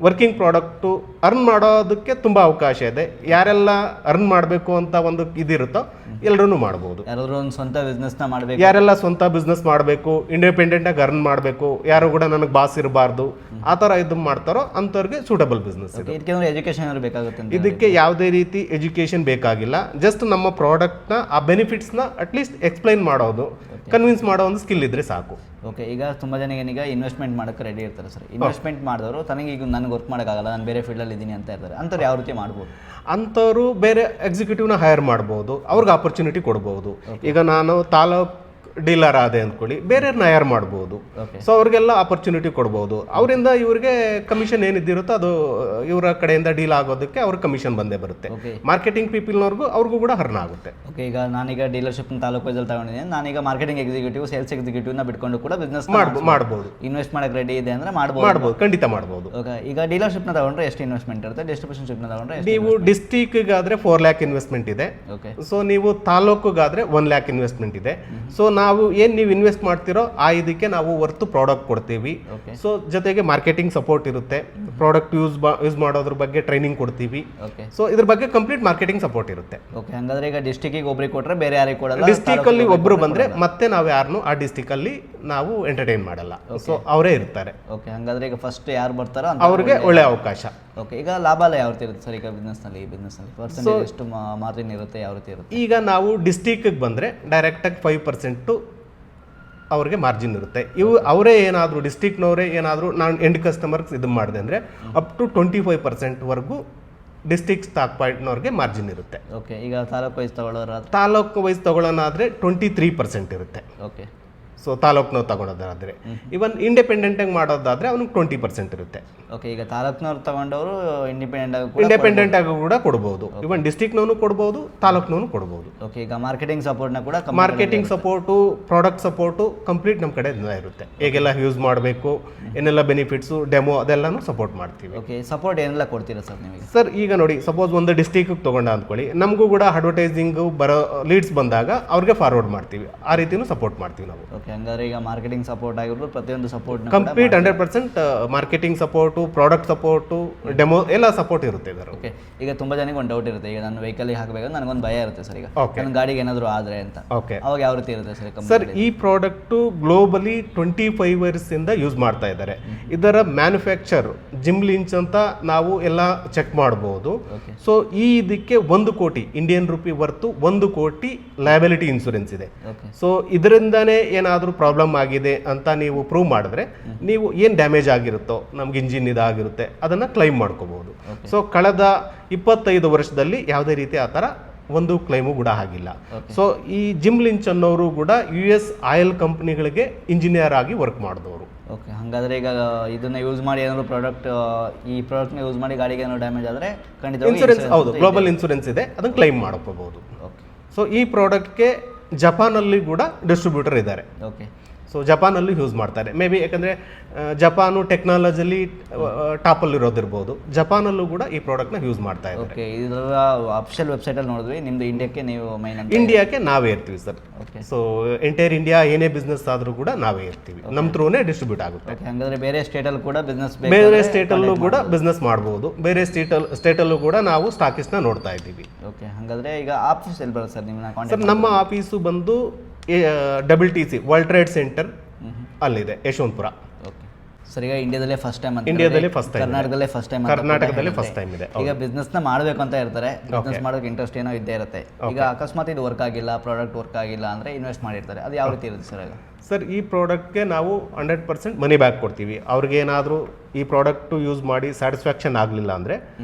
working product earn ಮಾಡೋದಕ್ಕೆ ತುಂಬ ಅವಕಾಶ ಇದೆ. ಯಾರೆಲ್ಲ ಅರ್ನ್ ಮಾಡಬೇಕು ಅಂತ ಒಂದು ಇದಿರುತ್ತೋ ಎಲ್ಲರೂ ಮಾಡ್ಬೋದು. ಯಾರಾದ್ರೂ ಒಂದು ಸ್ವಂತ ಬಿಸ್ನೆಸ್ನ ಮಾಡಬೇಕು, ಯಾರೆಲ್ಲ ಸ್ವಂತ ಬಿಸ್ನೆಸ್ ಮಾಡಬೇಕು, ಇಂಡಿಪೆಂಡೆಂಟಾಗಿ ಅರ್ನ್ ಮಾಡಬೇಕು, ಯಾರು ಕೂಡ ನನಗೆ ಬಾಸ್ ಇರಬಾರ್ದು, ಆ ಥರ ಇದು ಮಾಡ್ತಾರೋ ಅಂಥವ್ರಿಗೆ ಸೂಟಬಲ್ ಬಿಸ್ನೆಸ್ ಇದೆ. ಇದಕ್ಕೆ ಎಜುಕೇಶನ್ ಬೇಕಾಗುತ್ತೆ ಅಂತ. ಇದಕ್ಕೆ ಯಾವುದೇ ರೀತಿ ಎಜುಕೇಷನ್ ಬೇಕಾಗಿಲ್ಲ. ಜಸ್ಟ್ ನಮ್ಮ ಪ್ರಾಡಕ್ಟ್ನ ಆ ಬೆನಿಫಿಟ್ಸ್ನ ಅಟ್ಲೀಸ್ಟ್ ಎಕ್ಸ್ಪ್ಲೈನ್ ಮಾಡೋದು, ಕನ್ವಿನ್ಸ್ ಮಾಡೋ ಒಂದು ಸ್ಕಿಲ್ ಇದ್ರೆ ಸಾಕು. ಓಕೆ, ಈಗ ತುಂಬ ಜನ ಏನೀಗ ಇನ್ವೆಸ್ಟ್ಮೆಂಟ್ ಮಾಡೋಕ್ಕೆ ರೆಡಿ ಇರ್ತಾರೆ ಸರ್. ಇನ್ವೆಸ್ಟ್ಮೆಂಟ್ ಮಾಡಿದವರು ತನಗೆ ಈಗ ನನಗೆ ವರ್ಕ್ ಮಾಡೋಕ್ಕಾಗಲ್ಲ, ನಾನು ಬೇರೆ ಫೀಲ್ಡಲ್ಲಿ ಇದ್ದೀನಿ ಅಂತ ಇರ್ತಾರೆ. ಅಂಥವ್ರು ಯಾವ ರೀತಿ ಮಾಡ್ಬೋದು? ಅಂಥವ್ರು ಬೇರೆ ಎಕ್ಸಿಕ್ಯೂಟಿವ್ನ ಹೈರ್ ಮಾಡ್ಬೋದು, ಅವ್ರಿಗೆ ಆಪರ್ಚುನಿಟಿ ಕೊಡ್ಬೋದು. ಈಗ ನಾನು ತಾಲೂಕು ಡೀಲರ್ ಆದೆ ಅಂದ್ಕೊಳ್ಳಿ, ಬೇರೆಯವ್ರನ್ನ ಹೈರ್ ಮಾಡ್ಬೋದು. ಸೊ ಅವ್ರಿಗೆಲ್ಲ ಆಪರ್ಚುನಿಟಿ ಕೊಡ್ಬೋದು. ಅವರಿಂದ ಇವ್ರಿಗೆ ಕಮಿಷನ್ ಏನಿದ್ದಿರುತ್ತೋ ಅದು ಇವರ ಕಡೆಯಿಂದ ಡೀಲ್ ಆಗೋದಕ್ಕೆ ಅವ್ರ ಕಮಿಷನ್ ಬಂದೇ ಬರುತ್ತೆ. ಮಾರ್ಕೆಟಿಂಗ್ ಪೀಪಲ್ನವ್ರಿಗೂ ಅವ್ರಿಗೂ ಕೂಡ ಹರ್ನ ಆಗುತ್ತೆ. ಓಕೆ, ಈಗ ನಾನೀಗ ಡೀಲರ್ಶಿಪ್ನ ತಾಲೂಕು ವೈಸಲ್ಲಿ ತಗೊಂಡಿದ್ದೀನಿ, ನಾನೀಗ ಮಾರ್ಕೆಟಿಂಗ್ ಎಕ್ಸಿಕ್ಯೂಟಿವ್, ಸೇಲ್ಸ್ ಎಕ್ಸಿಕ್ಯೂಟಿವ್ನ ಬಿಟ್ಕೊಂಡು ಕೂಡ ಬಿಸ್ನೆಸ್ ಮಾಡ್ಬೋದು. ಇನ್ವೆಸ್ಟ್ ಮಾಡೋಕ್ಕೆ ರೆಡಿ ಇದೆ ಅಂದರೆ ಮಾಡ್ಬೋದು, ಖಂಡಿತ ಮಾಡ್ಬೋದು. ಓಕೆ, ಈಗ ಡೀಲರ್ಶಿಪ್ನ ತಗೊಂಡ್ರೆ ಎಷ್ಟು ಇನ್ವೆಸ್ಟ್ಮೆಂಟ್ ಇರುತ್ತೆ? ಡಿಸ್ಟ್ರಿಬ್ಯೂಷನ್ಶಿಪ್ನ ತಗೊಂಡ್ರೆ ನೀವು ಡಿಸ್ಟಿಕ್ಗಾದ್ರೆ 4 lakh ಇನ್ವೆಸ್ಟ್ಮೆಂಟ್ ಇದೆ. ಓಕೆ, ಸೊ ನೀವು ತಾಲೂಕುಗಾದ್ರೆ 1 lakh ಇನ್ವೆಸ್ಟ್ಮೆಂಟ್ ಇದೆ. ಸೊ ನಾವು ಏನು ನೀವು ಇನ್ವೆಸ್ಟ್ ಮಾಡ್ತಿರೋ ಆ ಇದಕ್ಕೆ ನಾವು ವರ್ತು ಪ್ರಾಡಕ್ಟ್ ಕೊಡ್ತೀವಿ. ಸೊ ಜೊತೆಗೆ ಮಾರ್ಕೆಟಿಂಗ್ ಸಪೋರ್ಟ್ ಇರುತ್ತೆ, ಪ್ರಾಡಕ್ಟ್ ಯೂಸ್ ಮಾಡೋದ್ರ ಬಗ್ಗೆ ಟ್ರೈನಿಂಗ್ ಕೊಡ್ತೀವಿ. ಸೊ ಇದ್ರ ಬಗ್ಗೆ ಕಂಪ್ಲೀಟ್ ಮಾರ್ಕೆಟಿಂಗ್ ಸಪೋರ್ಟ್ ಇರುತ್ತೆ. ಓಕೆ, ಹಂಗಾದ್ರೆ ಈಗ ಡಿಸ್ಟಿಕ್ಕಿಗೆ ಒಬ್ರಿಗೆ ಕೊಟ್ಟರೆ ಬೇರೆ ಯಾರಿಗೆ ಕೊಡಲ್ಲ, ಡಿಸ್ಟಿಕ್ ಅಲ್ಲಿ ಒಬ್ರು ಬಂದ್ರೆ ಮತ್ತೆ ನಾವು ಯಾರನ್ನು ಆ ಡಿಸ್ಟಿಕ್ ಅಲ್ಲಿ ನಾವು ಎಂಟರ್ಟೈನ್ ಮಾಡಲ್ಲ. ಸೊ ಅವರೇ ಇರ್ತಾರೆ. ಓಕೆ, ಹಂಗಾದ್ರೆ ಈಗ ಫಸ್ಟ್ ಯಾರು ಬರ್ತಾರೋ ಅವ್ರಿಗೆ ಒಳ್ಳೆ ಅವಕಾಶ. ಓಕೆ, ಈಗ ಲಾಭ ಎಲ್ಲ ಯಾವ ರೀತಿ ಇರುತ್ತೆ ಸರ್? ಈಗ ಬಿಸ್ನೆಸ್ನಲ್ಲಿ ಪರ್ಸೆಂಟೇಜ್ ಎಷ್ಟು ಮಾರ್ಜಿನ್ ಇರುತ್ತೆ, ಯಾವ ರೀತಿ ಇರುತ್ತೆ? ಈಗ ನಾವು ಡಿಸ್ಟಿಕ್ಗೆ ಬಂದರೆ ಡೈರೆಕ್ಟಾಗಿ 5% ಅವ್ರಿಗೆ ಮಾರ್ಜಿನ್ ಇರುತ್ತೆ. ಅವರೇ ಏನಾದರೂ ಡಿಸ್ಟಿಕ್ನವರೇ ಏನಾದರೂ ನಾನು ಎಂಡ್ ಕಸ್ಟಮರ್ಸ್ ಇದು ಮಾಡಿದೆ ಅಂದರೆ ಅಪ್ ಟು 25%ವರೆಗೂ ಡಿಸ್ಟಿಕ್ ಸ್ಟಾಕ್ ಪಾಯಿಂಟ್ನವ್ರಿಗೆ ಮಾರ್ಜಿನ್ ಇರುತ್ತೆ. ಓಕೆ, ಈಗ ತಾಲೂಕು ವೈಸ್ ತಾಲೂಕು ವೈಸ್ ತಗೊಳ್ಳೋಣಾದರೆ 23% ಇರುತ್ತೆ. ಓಕೆ, ಸೊ ತಾಲೂಕ್ನವ್ರು ತಗೊಳೋದಾದ್ರೆ, ಇವನ್ ಇಂಡಿಪೆಂಡೆಂಟಾಗಿ ಮಾಡೋದಾದ್ರೆ ಅವ್ನಿಗೆ 20% ಇರುತ್ತೆ. ಓಕೆ, ಈಗ ತಾಲೂಕ್ನವ್ರು ತಗೊಂಡವರು ಇಂಡಿಪೆಂಡೆಂಟ್ ಆಗಿ ಕೂಡ ಕೊಡ್ಬೋದು. ಇವನ್ ಡಿಸ್ಟ್ರಿಕ್ಟ್ನವನು ಕೊಡ್ಬೋದು, ತಾಲೂಕ್ನವನು ಕೊಡ್ಬೋದು. ಓಕೆ, ಈಗ ಮಾರ್ಕೆಟಿಂಗ್ ಸಪೋರ್ಟ್ನ ಕೂಡ marketing support, product support complete ನಮ್ಮ ಕಡೆ ಇರುತ್ತೆ. ಹೇಗೆಲ್ಲ ಯೂಸ್ ಮಾಡಬೇಕು, ಏನೆಲ್ಲ ಬೆನಿಫಿಟ್ಸು, ಡೆಮೋ ಅದೆಲ್ಲನೂ ಸಪೋರ್ಟ್ ಮಾಡ್ತೀವಿ. ಓಕೆ, ಸಪೋರ್ಟ್ ಏನೆಲ್ಲ ಕೊಡ್ತೀರಾ ಸರ್ ನಿಮಗೆ? ಸರ್ ಈಗ ನೋಡಿ, ಸಪೋಸ್ ಒಂದು ಡಿಸ್ಟ್ರಿಕ್ಗೆ ತೊಗೊಂಡ ಅಂದ್ಕೊಳ್ಳಿ, ನಮಗೂ ಕೂಡ ಅಡ್ವರ್ಟೈಸಿಂಗು ಬರೋ ಲೀಡ್ಸ್ ಬಂದಾಗ ಅವ್ರಿಗೆ ಫಾರ್ವರ್ಡ್ ಮಾಡ್ತೀವಿ. ಆ ರೀತಿಯೂ ಸಪೋರ್ಟ್ ಮಾಡ್ತೀವಿ ನಾವು. ಓಕೆ, ಹಂಗಾದ್ರೆ ಈಗ ಮಾರ್ಕೆಟಿಂಗ್ ಸಪೋರ್ಟ್ ಆಗಿರ್ಬೋದು, ಪ್ರತಿಯೊಂದು support complete 100% marketing support, product support, demo ಎಲ್ಲ ಸಪೋರ್ಟ್ ಇರುತ್ತೆ ಇದರ. ಓಕೆ, ಈಗ ತುಂಬ ಜನಕ್ಕೆ ಒಂದು ಡೌಟ್ ಇರುತ್ತೆ, ಈಗ ನಾನು ವೆಹಿಕಲ್ಗೆ ಹಾಕಬೇಕು, ನನಗೊಂದು ಭಯ ಇರುತ್ತೆ ಸರ್. ಈಗ ನನ್ನ ಗಾಡಿಗೆ ಏನಾದರೂ ಆದರೆ ಅಂತ, ಓಕೆ, ಅವಾಗ ಯಾವ ರೀತಿ ಇರುತ್ತೆ ಸರ್? ಸರ್ ಈ ಪ್ರಾಡಕ್ಟು ಗ್ಲೋಬಲಿ 25 years ಇಂದ ಯೂಸ್ ಮಾಡ್ತಾ ಇದ್ದಾರೆ. ಇದರ ಮ್ಯಾನುಫ್ಯಾಕ್ಚರ್ ಜಿಮ್ ಲಿಂಚ್ ಅಂತ ನಾವು ಎಲ್ಲ ಚೆಕ್ ಮಾಡ್ಬೋದು. ಸೊ ಈ ಇದಕ್ಕೆ 1 ಕೋಟಿ ಇಂಡಿಯನ್ ರುಪಿ ವರ್ತು 1 ಕೋಟಿ ಲಯಬಿಲಿಟಿ ಇನ್ಶೂರೆನ್ಸ್ ಇದೆ. ಸೊ ಇದರಿಂದಾನೇ ಏನಾದರೂ ಪ್ರಾಬ್ಲಮ್ ಆಗಿದೆ ಅಂತ ನೀವು ಪ್ರೂವ್ ಮಾಡಿದ್ರೆ, ನೀವು ಏನು ಡ್ಯಾಮೇಜ್ ಆಗಿರುತ್ತೋ, ನಮ್ಗೆ ಇಂಜಿನ್ ಇದಾಗಿರುತ್ತೆ, ಅದನ್ನು ಕ್ಲೈಮ್ ಮಾಡ್ಕೋಬಹುದು. ಸೊ ಕಳೆದ 25 ವರ್ಷದಲ್ಲಿ ಯಾವುದೇ ರೀತಿ ಆ ಥರ ಒಂದು ಕ್ಲೈಮು ಕೂಡ ಆಗಿಲ್ಲ. ಸೊ ಈ ಜಿಮ್ ಲಿಂಚ್ ಅನ್ನೋರು ಕೂಡ US ಆಯಿಲ್ ಕಂಪ್ನಿಗಳಿಗೆ ಇಂಜಿನಿಯರ್ ಆಗಿ ವರ್ಕ್ ಮಾಡಿದವರು. ಓಕೆ, ಹಾಗಾದ್ರೆ ಈಗ ಇದನ್ನ ಯೂಸ್ ಮಾಡಿ ಏನಾದ್ರು ಈ ಪ್ರಾಡಕ್ಟ್ನ ಯೂಸ್ ಮಾಡಿ ಗಾಡಿಗೆ ಏನಾದ್ರು ಡ್ಯಾಮೇಜ್ ಆದರೆ ಖಂಡಿತ ಇನ್ಸೂರೆನ್ಸ್, ಹೌದು, ಗ್ಲೋಬಲ್ ಇನ್ಸೂರೆನ್ಸ್ ಇದೆ, ಅದನ್ನು ಕ್ಲೈಮ್ ಮಾಡ್ಕೋಬಹುದು. ಓಕೆ, ಸೊ ಈ ಪ್ರಾಡಕ್ಟ್ಗೆ ಜಪಾನಲ್ಲಿ ಕೂಡ ಡಿಸ್ಟ್ರಿಬ್ಯೂಟರ್ ಇದ್ದಾರೆ. ಓಕೆ, ಸೊ ಜಪಾನಲ್ಲಿ ಯೂಸ್ ಮಾಡ್ತಾರೆ. ಮೇ ಬಿ ಯಾಕಂದರೆ ಜಪಾನು ಟೆಕ್ನಾಲಜಿಲಿ ಟಾಪಲ್ಲಿರೋದಿರ್ಬೋದು, ಜಪಾನಲ್ಲೂ ಕೂಡ ಈ ಪ್ರಾಡಕ್ಟ್ನ ಯೂಸ್ ಮಾಡ್ತಾ ಇದ್ದಾರೆ. ಓಕೆ, ಇದರ ಅಫಿಷಿಯಲ್ ವೆಬ್ಸೈಟಲ್ಲಿ ನೋಡಿದ್ವಿ, ನಿಮ್ಮದು ಇಂಡಿಯಾಕ್ಕೆ ನೀವು ಮೈನ್ ಅಂತ. ಇಂಡಿಯಾಕ್ಕೆ ನಾವೇ ಇರ್ತೀವಿ sir. Okay, so entire India ಏನೇ ಬಿಸ್ನೆಸ್ ಆದರೂ ಕೂಡ ನಾವೇ ಇರ್ತೀವಿ, ನಮ್ಮ ಥ್ರೂನೇ ಡಿಸ್ಟ್ರಿಬ್ಯೂಟ್ ಆಗುತ್ತೆ. ಓಕೆ, ಹಾಗಾದ್ರೆ ಬೇರೆ ಸ್ಟೇಟಲ್ಲಿ ಕೂಡ ಬಿಸ್ನೆಸ್, ಬೇರೆ ಸ್ಟೇಟಲ್ಲೂ ಕೂಡ ಬಿಸ್ನೆಸ್ ಮಾಡ್ಬೋದು. ಬೇರೆ ಸ್ಟೇಟಲ್ಲೂ ಕೂಡ ನಾವು ಸ್ಟಾಕಿಸ್ನ ನೋಡ್ತಾ ಇದ್ದೀವಿ. ಓಕೆ, ಹಾಗಾದ್ರೆ ಈಗ ಆಫೀಸ್ ಎಲ್ಲಿ ಬರುತ್ತೆ ಸರ್ ನಿಮ್ಮನ್ನ ಕಾಂಟ್ಯಾಕ್ಟ್? ಸರ್ ನಮ್ಮ ಆಫೀಸು ಬಂದು WTC ವರ್ಲ್ಡ್ ಟ್ರೇಡ್ ಸೆಂಟರ್ ಅಲ್ಲಿದೆ, ಯಶವಂತಪುರ. ಓಕೆ ಸರ್, ಈಗ ಇಂಡಿಯಾದಲ್ಲೇ ಫಸ್ಟ್ ಟೈಮ್ ಅಂತ, ಇಂಡಿಯಾದಲ್ಲೇ ಫಸ್ಟ್ ಟೈಮ್, ಕರ್ನಾಟಕದಲ್ಲೇ ಫಸ್ಟ್ ಟೈಮ್, ಕರ್ನಾಟಕದಲ್ಲೇ ಫಸ್ಟ್ ಟೈಮ್ ಇದೆ. ಈಗ ಬಿಸ್ನೆಸ್ನ ಮಾಡಬೇಕು ಅಂತ ಇರ್ತಾರೆ, ಬಿಸ್ನೆಸ್ ಮಾಡೋಕೆ ಇಂಟ್ರೆಸ್ಟ್ ಏನೋ ಇದ್ದೇ ಇರುತ್ತೆ. ಈಗ ಅಕಸ್ಮಾತ್ ಇದು ವರ್ಕ್ ಆಗಿಲ್ಲ, ಪ್ರಾಡಕ್ಟ್ ವರ್ಕ್ ಆಗಿಲ್ಲ ಅಂದರೆ ಇನ್ವೆಸ್ಟ್ ಮಾಡಿರ್ತಾರೆ, ಅದು ಯಾವ ರೀತಿ ಇರುತ್ತೆ ಸರ್? ಈಗ ಸರ್ ಈ ಪ್ರಾಡಕ್ಟ್ಗೆ ನಾವು 100% ಮನಿ ಬ್ಯಾಕ್ ಕೊಡ್ತೀವಿ. ಅವ್ರಿಗೇನಾದರೂ ಈ ಪ್ರಾಡಕ್ಟು ಯೂಸ್ ಮಾಡಿ ಸ್ಯಾಟಿಸ್ಫ್ಯಾಕ್ಷನ್ ಆಗಲಿಲ್ಲ ಅಂದರೆ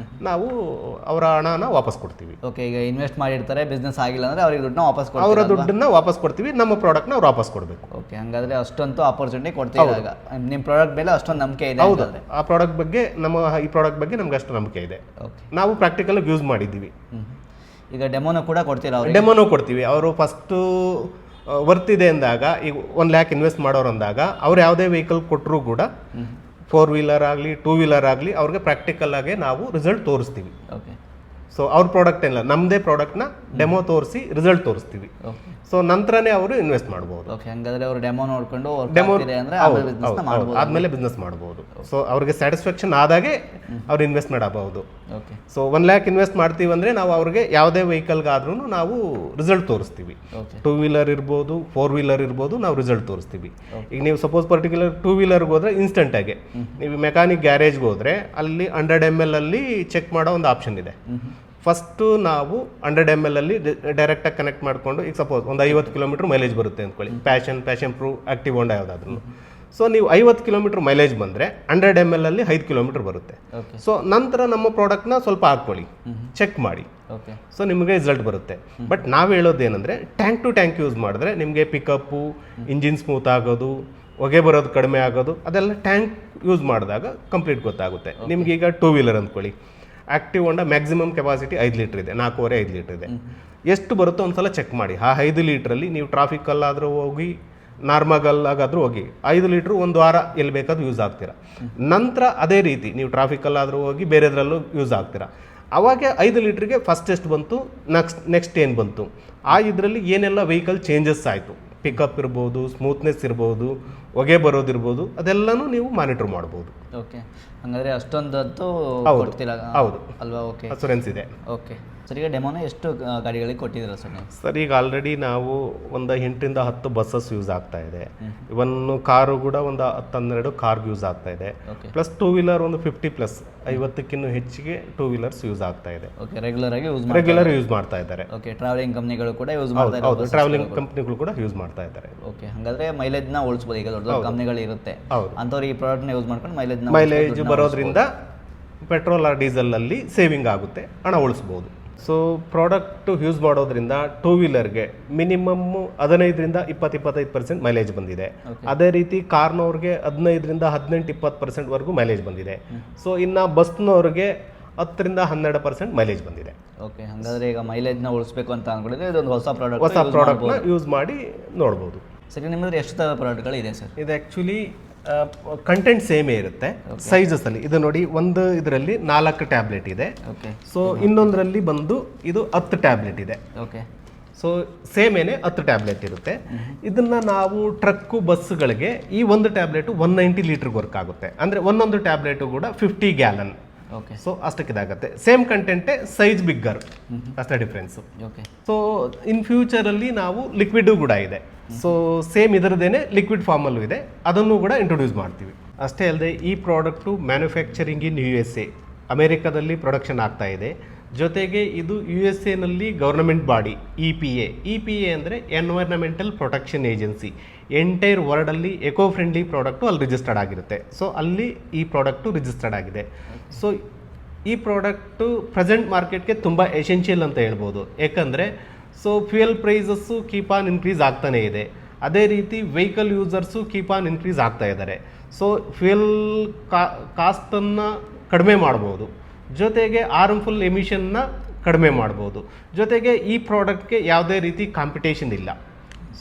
ನಾವು ಅವರ ಹಣನ ವಾಪಸ್ ಕೊಡ್ತೀವಿ. ಓಕೆ, ಈಗ ಇನ್ವೆಸ್ಟ್ ಮಾಡಿರ್ತಾರೆ, ಬಿಸ್ನೆಸ್ ಆಗಿಲ್ಲ ಅಂದರೆ ಅವ್ರಿಗೆ ದುಡ್ಡನ್ನ ವಾಪಸ್ ಕೊಡ್ತೀವಿ. ಅವರ ದುಡ್ಡನ್ನ ವಾಪಸ್ ಕೊಡ್ತೀವಿ, ನಮ್ಮ ಪ್ರಾಡಕ್ಟ್ನ ಅವ್ರು ವಾಪಸ್ ಕೊಡಬೇಕು. ಓಕೆ, ಹಂಗಾದ್ರೆ ಅಷ್ಟೊಂದು ಆಪರ್ಚುನಿಟಿ ಕೊಡ್ತೀವಿ. ಈಗ ನಿಮ್ಮ ಪ್ರಾಡಕ್ಟ್ ಮೇಲೆ ಅಷ್ಟೊಂದು ನಂಬಿಕೆ ಇದೆ? ಹೌದು, ಆ ಪ್ರಾಡಕ್ಟ್ ಬಗ್ಗೆ ಈ ಪ್ರಾಡಕ್ಟ್ ಬಗ್ಗೆ ನಮ್ಗೆ ಅಷ್ಟು ನಂಬಿಕೆ ಇದೆ. ಓಕೆ, ನಾವು ಪ್ರಾಕ್ಟಿಕಲಾಗಿ ಯೂಸ್ ಮಾಡಿದ್ದೀವಿ. ಈಗ ಡೆಮೋನು ಕೂಡ ಕೊಡ್ತೀರಾ? ಡೆಮೋನು ಕೊಡ್ತೀವಿ. ಅವರು ಫಸ್ಟು ವರ್ತ್ ಇದೆ ಅಂದಾಗ, ಈಗ 1 lakh ಇನ್ವೆಸ್ಟ್ ಮಾಡೋರು ಅಂದಾಗ, ಅವ್ರು ಯಾವುದೇ ವೆಹಿಕಲ್ ಕೊಟ್ಟರು ಕೂಡ 4 wheeler ಆಗಲಿ 2 wheeler ಆಗಲಿ ಅವ್ರಿಗೆ ಪ್ರಾಕ್ಟಿಕಲ್ ಆಗಿ ನಾವು ರಿಸಲ್ಟ್ ತೋರಿಸ್ತೀವಿ. ಓಕೆ, ಸೊ ಅವ್ರ ಪ್ರಾಡಕ್ಟ್ ಇಲ್ಲ, ನಮ್ಮದೇ ಪ್ರಾಡಕ್ಟ್ನ ಡೆಮೋ ತೋರಿಸಿ ರಿಸಲ್ಟ್ ತೋರಿಸ್ತೀವಿ. ಸೊ ನಂತರನೇ ಅವರು ಇನ್ವೆಸ್ಟ್ ಮಾಡ್ಬೋದು. ಓಕೆ, ಹಂಗಾದ್ರೆ ಅವರು ಡೆಮೋ ನೋಡ್ಕೊಂಡು ಡೆಮೋ ಅಂದರೆ ಆದಮೇಲೆ ಬಿಸ್ನೆಸ್ ಮಾಡ್ಬೋದು. ಸೊ ಅವ್ರಿಗೆ ಸ್ಯಾಟಿಸ್ಫ್ಯಾಕ್ಷನ್ ಆದಾಗೆ ಅವ್ರು ಇನ್ವೆಸ್ಟ್ ಮಾಡಬಹುದು. ಓಕೆ ಸೊ 1 ಲ್ಯಾಕ್ ಇನ್ವೆಸ್ಟ್ ಮಾಡ್ತೀವಿ ಅಂದರೆ ನಾವು ಅವ್ರಿಗೆ ಯಾವುದೇ ವೆಹಿಕಲ್ಗಾದ್ರೂ ನಾವು ರಿಸಲ್ಟ್ ತೋರಿಸ್ತೀವಿ. ಓಕೆ 2 ವೀಲರ್ ಇರ್ಬೋದು, 4 ವೀಲರ್ ಇರ್ಬೋದು, ನಾವು ರಿಸಲ್ಟ್ ತೋರಿಸ್ತೀವಿ. ಈಗ ನೀವು ಸಪೋಸ್ ಪರ್ಟಿಕ್ಯುಲರ್ 2 ವೀಲರ್ಗೆ ಹೋದರೆ ಇನ್ಸ್ಟೆಂಟಾಗಿ ನೀವು ಮೆಕ್ಯಾನಿಕ್ ಗ್ಯಾರೇಜ್ಗೆ ಹೋದರೆ ಅಲ್ಲಿ 100 ml ಅಲ್ಲಿ ಚೆಕ್ ಮಾಡೋ ಒಂದು ಆಪ್ಷನ್ ಇದೆ. ಫಸ್ಟು ನಾವು 100 ml ಅಲ್ಲಿ ಡೈರೆಕ್ಟಾಗಿ ಕನೆಕ್ಟ್ ಮಾಡಿಕೊಂಡು, ಈಗ ಸಪೋಸ್ ಒಂದು 50 ಕಿಲೋಮೀಟ್ರ್ ಮೈಲೇಜ್ ಬರುತ್ತೆ ಅಂದ್ಕೊಳ್ಳಿ, ಪ್ಯಾಷನ್ ಪ್ರೂ ಆಕ್ಟಿವ್ ಹೋಂಡಾ ಯಾವುದಾದ್ರೂ. ಸೊ ನೀವು 50 ಕಿಲೋಮೀಟ್ರ್ ಮೈಲೇಜ್ ಬಂದರೆ 100 ml ಅಲ್ಲಿ 5 ಕಿಲೋಮೀಟ್ರ್ ಬರುತ್ತೆ. ಓಕೆ ಸೊ ನಂತರ ನಮ್ಮ ಪ್ರಾಡಕ್ಟ್ನ ಸ್ವಲ್ಪ ಹಾಕ್ಕೊಳ್ಳಿ, ಚೆಕ್ ಮಾಡಿ, ಓಕೆ ಸೊ ನಿಮಗೆ ರಿಸಲ್ಟ್ ಬರುತ್ತೆ. ಬಟ್ ನಾವು ಹೇಳೋದೇನೆಂದರೆ ಟ್ಯಾಂಕ್ ಟು ಟ್ಯಾಂಕ್ ಯೂಸ್ ಮಾಡಿದ್ರೆ ನಿಮಗೆ ಪಿಕಪ್ಪು, ಇಂಜಿನ್ ಸ್ಮೂತ್ ಆಗೋದು, ಹೊಗೆ ಬರೋದು ಕಡಿಮೆ ಆಗೋದು, ಅದೆಲ್ಲ ಟ್ಯಾಂಕ್ ಯೂಸ್ ಮಾಡಿದಾಗ ಕಂಪ್ಲೀಟ್ ಗೊತ್ತಾಗುತ್ತೆ. ನಿಮ್ಗೀಗ 2 ವೀಲರ್ ಅಂದ್ಕೊಳ್ಳಿ, ಆಕ್ಟಿವ್ ಹೋಂಡಾ ಮ್ಯಾಕ್ಸಿಮಮ್ ಕೆಪಾಸಿಟಿ 5 ಲೀಟ್ರ್ ಇದೆ, 4.5 ಲೀಟ್ರ್ ಇದೆ. ಎಷ್ಟು ಬರುತ್ತೋ ಒಂದ್ಸಲ ಚೆಕ್ ಮಾಡಿ. ಆ 5 ಲೀಟ್ರಲ್ಲಿ ನೀವು ಟ್ರಾಫಿಕಲ್ಲಾದರೂ ಹೋಗಿ, ನಾರ್ಮಗಲ್ಲಾಗಾದರೂ ಹೋಗಿ 5 ಲೀಟ್ರು ಒಂದು ವಾರ ಎಲ್ಲಿ ಬೇಕಾದ್ರೂ ಯೂಸ್ ಆಗ್ತೀರಾ. ನಂತರ ಅದೇ ರೀತಿ ನೀವು ಟ್ರಾಫಿಕಲ್ಲಾದರೂ ಹೋಗಿ ಬೇರೆದ್ರಲ್ಲೂ ಯೂಸ್ ಆಗ್ತೀರಾ. ಅವಾಗ 5 ಲೀಟ್ರಿಗೆ ಫಸ್ಟ್ ಎಷ್ಟು ಬಂತು, ನೆಕ್ಸ್ಟ್ ಏನು ಬಂತು, ಆ ಇದರಲ್ಲಿ ಏನೆಲ್ಲ ವೆಹಿಕಲ್ ಚೇಂಜಸ್ ಆಯಿತು, ಪಿಕಪ್ ಇರ್ಬೋದು, ಸ್ಮೂತ್ನೆಸ್ ಇರ್ಬೋದು, ಹೊಗೆ ಬರೋದಿರ್ಬೋದು, ಅದೆಲ್ಲನೂ ನೀವು ಮಾನಿಟರ್ ಮಾಡ್ಬೋದು. ಓಕೆ ಹಾಗಾದರೆ ಅಷ್ಟೊಂದಂತೂ ಕೊಡ್ತೀರಾ? ಹೌದು ಅಲ್ವಾ? ಓಕೆ ಅಸುರೆನ್ಸ್ ಇದೆ. ಓಕೆ ಸರ್, ಈಗ ಡೆಮೋನ ಎಷ್ಟು ಗಾಡಿಗಳಿಗೆ ಕೊಟ್ಟಿದ್ದೀರಾ ಸರ್ ನೀವು? ಸರ್ ಈಗ ಆಲ್ರೆಡಿ ನಾವು ಒಂದು 8ರಿಂದ 10 ಬಸ್ಸಸ್ ಯೂಸ್ ಆಗ್ತಾ ಇದೆ. ಇವನ್ ಕಾರು ಕೂಡ ಒಂದು 10-12 ಕಾರ್ಗೆ ಯೂಸ್ ಆಗ್ತಾ ಇದೆ. ಪ್ಲಸ್ 2 ವೀಲರ್ ಒಂದು 50+, 50ಕ್ಕಿಂತ ಹೆಚ್ಚಿಗೆ 2 ವೀಲರ್ಸ್ ಯೂಸ್ ಆಗ್ತಾ ಇದೆ. ಓಕೆ ರೆಗ್ಯುಲರ್ ಯೂಸ್ ಮಾಡ್ತಾ ಇದ್ದಾರೆ. ಓಕೆ ಟ್ರಾವೆಲಿಂಗ್ ಕಂಪ್ನಿಗಳು ಕೂಡ ಯೂಸ್ ಮಾಡ್ತಾ ಇದ್ದಾರೆ. ಹೌದು, ಟ್ರಾವೆಲಿಂಗ್ ಕಂಪ್ನಿಗಳು ಕೂಡ ಯೂಸ್ ಮಾಡ್ತಾ ಇದ್ದಾರೆ. ಓಕೆ ಹಾಗಾದ್ರೆ ಮೈಲೇಜ್ನ ಉಳಿಸ್ಬೋದು. ಈಗ ದೊಡ್ಡ ದೊಡ್ಡ ಕಂಪ್ನಿಗಳು ಇರುತ್ತೆ, ಅಂಥವ್ರು ಈ ಪ್ರಾಡಕ್ಟ್ನ ಯೂಸ್ ಮಾಡ್ಕೊಂಡು ಮೈಲೇಜ್ ಬರೋದ್ರಿಂದ ಪೆಟ್ರೋಲ್ ಆರ್ ಡೀಸೆಲಲ್ಲಿ ಸೇವಿಂಗ್ ಆಗುತ್ತೆ, ಹಣ ಉಳಿಸ್ಬೋದು. ಸೊ ಪ್ರಾಡಕ್ಟ್ ಯೂಸ್ ಮಾಡೋದ್ರಿಂದ 2 ವೀಲರ್ಗೆ ಮಿನಿಮಮ್ 15ರಿಂದ 20-25% ಮೈಲೇಜ್ ಬಂದಿದೆ. ಅದೇ ರೀತಿ ಕಾರ್ನವ್ರಿಗೆ 15ರಿಂದ 18-20% ವರೆಗೂ ಮೈಲೇಜ್ ಬಂದಿದೆ. ಸೊ ಇನ್ನು ಬಸ್ನವ್ರಿಗೆ 10ರಿಂದ 12% ಮೈಲೇಜ್ ಬಂದಿದೆ. ಓಕೆ ಹಾಗಾದ್ರೆ ಈಗ ಮೈಲೇಜ್ನ ಉಳಿಸ್ಬೇಕು ಅಂತ ಅಂದ್ಕೊಂಡಿದ್ರೆ ಇದೊಂದು ಹೊಸ ಪ್ರಾಡಕ್ಟ್ನ ಯೂಸ್ ಮಾಡಿ ನೋಡ್ಬೋದು. ಸರಿ, ನಿಮ್ಮದು ಎಷ್ಟು ಥರದ ಪ್ರಾಡಕ್ಟ್ಗಳು ಇದೆ ಸರ್? ಇದು ಆ್ಯಕ್ಚುಲಿ ಕಂಟೆಂಟ್ ಸೇಮೇ ಇರುತ್ತೆ ಸೈಜಸ್ ಅಲ್ಲಿ. ಇದು ನೋಡಿ, ಒಂದು ಇದರಲ್ಲಿ 4 ಟ್ಯಾಬ್ಲೆಟ್ ಇದೆ. ಓಕೆ ಸೊ ಇನ್ನೊಂದರಲ್ಲಿ ಬಂದು ಇದು 10 ಟ್ಯಾಬ್ಲೆಟ್ ಇದೆ. ಓಕೆ ಸೊ ಸೇಮೇನೆ 10 ಟ್ಯಾಬ್ಲೆಟ್ ಇರುತ್ತೆ. ಇದನ್ನ ನಾವು ಟ್ರಕ್ಕು, ಬಸ್ಗಳಿಗೆ ಈ ಒಂದು ಟ್ಯಾಬ್ಲೆಟ್ 190 ಲೀಟರ್ಗೆ ವರ್ಕ್ ಆಗುತ್ತೆ. ಅಂದರೆ ಒಂದೊಂದು ಟ್ಯಾಬ್ಲೆಟು ಕೂಡ 50 ಗ್ಯಾಲನ್. ಓಕೆ ಸೊ ಅಷ್ಟಕ್ಕಿದಾಗುತ್ತೆ. ಸೇಮ್ ಕಂಟೆಂಟೇ, ಸೈಜ್ ಬಿಗ್ಗರ್, ಅಷ್ಟೇ ಡಿಫ್ರೆನ್ಸು. ಓಕೆ ಸೊ ಇನ್ ಫ್ಯೂಚರಲ್ಲಿ ನಾವು ಲಿಕ್ವಿಡು ಕೂಡ ಇದೆ. ಸೊ ಸೇಮ್ ಇದರದೇನೆ ಲಿಕ್ವಿಡ್ ಫಾರ್ಮಲ್ಲೂ ಇದೆ, ಅದನ್ನು ಕೂಡ ಇಂಟ್ರೊಡ್ಯೂಸ್ ಮಾಡ್ತೀವಿ. ಅಷ್ಟೇ ಅಲ್ಲದೆ ಈ ಪ್ರಾಡಕ್ಟು ಮ್ಯಾನುಫ್ಯಾಕ್ಚರಿಂಗ್ ಇನ್ USA, ಅಮೇರಿಕಾದಲ್ಲಿ ಪ್ರೊಡಕ್ಷನ್ ಆಗ್ತಾ ಇದೆ. ಜೊತೆಗೆ ಇದು USA-ನಲ್ಲಿ ಗೌರ್ನಮೆಂಟ್ ಬಾಡಿ EPA ಅಂದರೆ ಎನ್ವೈರ್ನಮೆಂಟಲ್ ಪ್ರೊಟೆಕ್ಷನ್ ಏಜೆನ್ಸಿ, ಎಂಟೈರ್ ವರ್ಲ್ಡಲ್ಲಿ ಎಕೋ ಫ್ರೆಂಡ್ಲಿ ಪ್ರಾಡಕ್ಟು ಅಲ್ಲಿ ರಿಜಿಸ್ಟರ್ಡ್ ಆಗಿರುತ್ತೆ. ಸೊ ಅಲ್ಲಿ ಈ ಪ್ರಾಡಕ್ಟು ರಿಜಿಸ್ಟರ್ಡ್ ಆಗಿದೆ. ಸೊ ಈ ಪ್ರಾಡಕ್ಟು ಪ್ರೆಸೆಂಟ್ ಮಾರ್ಕೆಟ್ಗೆ ತುಂಬ ಎಸೆನ್ಷಿಯಲ್ ಅಂತ ಹೇಳ್ಬೋದು. ಯಾಕಂದರೆ so fuel prices keep on increase ಆಗ್ತಾನೇ ಇದೆ. ಅದೇ ರೀತಿ vehicle users keep on increase ಆಗ್ತಾ ಇದ್ದಾರೆ. ಸೊ ಫ್ಯೂಯಲ್ ಕಾಸ್ಟನ್ನು ಕಡಿಮೆ ಮಾಡ್ಬೋದು, ಜೊತೆಗೆ ಹಾರ್ಮ್ಫುಲ್ ಎಮಿಷನ್ನ ಕಡಿಮೆ ಮಾಡ್ಬೋದು. ಜೊತೆಗೆ ಈ ಪ್ರಾಡಕ್ಟ್ಗೆ ಯಾವುದೇ ರೀತಿ ಕಾಂಪಿಟೇಷನ್ ಇಲ್ಲ.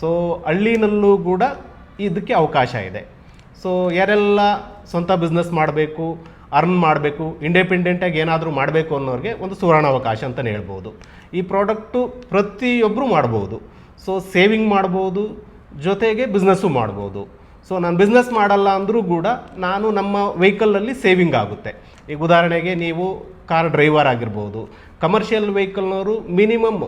ಸೊ ಹಳ್ಳಿನಲ್ಲೂ ಕೂಡ ಇದಕ್ಕೆ ಅವಕಾಶ ಇದೆ. ಸೊ ಯಾರೆಲ್ಲ ಸ್ವಂತ ಬಿಸ್ನೆಸ್ ಮಾಡಬೇಕು, ಅರ್ನ್ ಮಾಡಬೇಕು, ಇಂಡಿಪೆಂಡೆಂಟಾಗಿ ಏನಾದರೂ ಮಾಡಬೇಕು ಅನ್ನೋರಿಗೆ ಒಂದು ಸುವರ್ಣಾವಕಾಶ ಅಂತಲೇ ಹೇಳ್ಬೋದು. ಈ ಪ್ರಾಡಕ್ಟು ಪ್ರತಿಯೊಬ್ಬರು ಮಾಡ್ಬೋದು. ಸೊ ಸೇವಿಂಗ್ ಮಾಡ್ಬೋದು, ಜೊತೆಗೆ ಬಿಸ್ನೆಸ್ಸು ಮಾಡ್ಬೋದು. ಸೊ ನಾನು ಬಿಸ್ನೆಸ್ ಮಾಡಲ್ಲ ಅಂದರೂ ಕೂಡ ನಾನು ನಮ್ಮ ವೆಹಿಕಲಲ್ಲಿ ಸೇವಿಂಗ್ ಆಗುತ್ತೆ. ಈಗ ಉದಾಹರಣೆಗೆ ನೀವು ಕಾರ್ ಡ್ರೈವರ್ ಆಗಿರ್ಬೋದು, ಕಮರ್ಷಿಯಲ್ ವೆಹಿಕಲ್ನವರು ಮಿನಿಮಮ್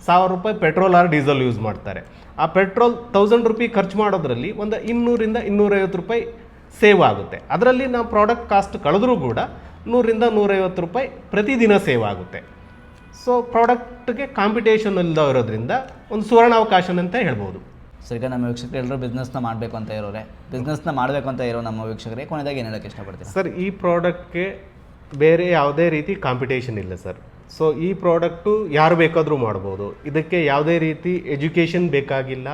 1000 ರೂಪಾಯಿ ಪೆಟ್ರೋಲ್ ಆರ್ ಡೀಸೆಲ್ ಯೂಸ್ ಮಾಡ್ತಾರೆ. ಆ ಪೆಟ್ರೋಲ್ 1000 ರೂಪಾಯಿ ಖರ್ಚು ಮಾಡೋದ್ರಲ್ಲಿ ಒಂದು 200ರಿಂದ 250 ರೂಪಾಯಿ ಸೇವ್ ಆಗುತ್ತೆ. ಅದರಲ್ಲಿ ನಾವು ಪ್ರಾಡಕ್ಟ್ ಕಾಸ್ಟ್ ಕಳೆದ್ರೂ ಕೂಡ 100ರಿಂದ 150 ರೂಪಾಯಿ ಪ್ರತಿದಿನ ಸೇವ್ ಆಗುತ್ತೆ. ಸೊ ಪ್ರಾಡಕ್ಟ್ಗೆ ಕಾಂಪಿಟೇಷನ್ ಇಲ್ಲದ ಇರೋದ್ರಿಂದ ಒಂದು ಸುವರ್ಣಾವಕಾಶ ಅಂತ ಹೇಳ್ಬೋದು. ಸೊ ಈಗ ನಮ್ಮ ವೀಕ್ಷಕರು ಎಲ್ಲರೂ ಬಿಸ್ನೆಸ್ನ ಮಾಡಬೇಕು ಅಂತ ಇರೋ ನಮ್ಮ ವೀಕ್ಷಕರಿಗೆ ಕೊನೆಯದಾಗಿ ಏನು ಹೇಳೋಕ್ಕೆ ಇಷ್ಟಪಡ್ತೀನಿ ಸರ್? ಈ ಪ್ರಾಡಕ್ಟ್ಗೆ ಬೇರೆ ಯಾವುದೇ ರೀತಿ ಕಾಂಪಿಟೇಷನ್ ಇಲ್ಲ ಸರ್. ಸೊ ಈ ಪ್ರಾಡಕ್ಟು ಯಾರು ಬೇಕಾದರೂ ಮಾಡ್ಬೋದು. ಇದಕ್ಕೆ ಯಾವುದೇ ರೀತಿ ಎಜುಕೇಷನ್ ಬೇಕಾಗಿಲ್ಲ.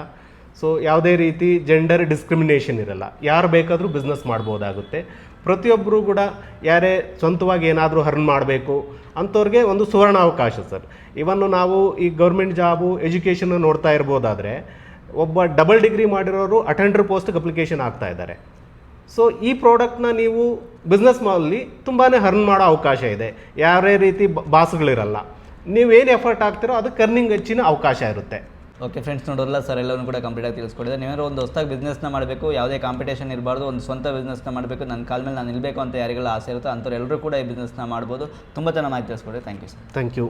ಸೊ ಯಾವುದೇ ರೀತಿ ಜೆಂಡರ್ ಡಿಸ್ಕ್ರಿಮಿನೇಷನ್ ಇರಲ್ಲ, ಯಾರು ಬೇಕಾದರೂ ಬಿಸ್ನೆಸ್ ಮಾಡ್ಬೋದಾಗುತ್ತೆ. ಪ್ರತಿಯೊಬ್ಬರು ಕೂಡ ಯಾರೇ ಸ್ವಂತವಾಗಿ ಏನಾದರೂ ಅರ್ನ್ ಮಾಡಬೇಕು ಅಂಥವ್ರಿಗೆ ಒಂದು ಸುವರ್ಣಾವಕಾಶ ಸರ್. ಇವನ್ನು ನಾವು ಈ ಗೌರ್ಮೆಂಟ್ ಜಾಬು, ಎಜುಕೇಷನ್ನು ನೋಡ್ತಾ ಇರ್ಬೋದಾದರೆ ಒಬ್ಬ ಡಬಲ್ ಡಿಗ್ರಿ ಮಾಡಿರೋರು ಅಟೆಂಡರ್ ಪೋಸ್ಟ್ಗೆ ಅಪ್ಲಿಕೇಶನ್ ಆಗ್ತಾ ಇದ್ದಾರೆ. ಸೊ ಈ ಪ್ರಾಡಕ್ಟ್ನ ನೀವು ಬಿಸ್ನೆಸ್ ಮಾಡಲಿ ತುಂಬಾ ಅರ್ನ್ ಮಾಡೋ ಅವಕಾಶ ಇದೆ. ಯಾರೇ ರೀತಿ ಬಾಸ್ಗಳಿರಲ್ಲ, ನೀವೇನು ಎಫರ್ಟ್ ಹಾಕ್ತಿರೋ ಅದಕ್ಕೆ ಅರ್ನಿಂಗ್ ಹೆಚ್ಚಿನ ಅವಕಾಶ ಇರುತ್ತೆ. ಓಕೆ ಫ್ರೆಂಡ್ಸ್, ನೋಡೋಲ್ಲ ಸರ್ ಎಲ್ಲವೂ ಕೂಡ ಕಂಪ್ಲೀಟಾಗಿ ತಿಳಿಸ್ಕೊಡಿದೆ. ನೀವೇನಾದ್ರು ಒಂದು ಹೊಸದಾಗಿ ಬಿಸ್ನೆಸ್ನ ಮಾಡಬೇಕು, ಯಾವುದೇ ಕಾಂಪಿಟೇಷನ್ ಇರಬಾರ್ದು, ಒಂದು ಸ್ವಂತ ಬಿಸ್ನೆಸ್ನ ಮಾಡಬೇಕು, ನನ್ನ ಕಾಲ ಮೇಲೆ ನಾನು ನಿಲ್ಲಬೇಕು ಅಂತ ಯಾರಿಗೆಲ್ಲ ಆಸೆ ಇರುತ್ತೋ ಅಂಥವ್ರು ಎಲ್ಲರೂ ಕೂಡ ಈ ಬಿಸ್ನೆಸ್ನ ಮಾಡ್ಬೋದು. ತುಂಬ ಚೆನ್ನಾಗಿ ಮಾಹಿತಿ ತಿಳಿಸ್ಕೊಡಿ. Thank you sir. Thank you.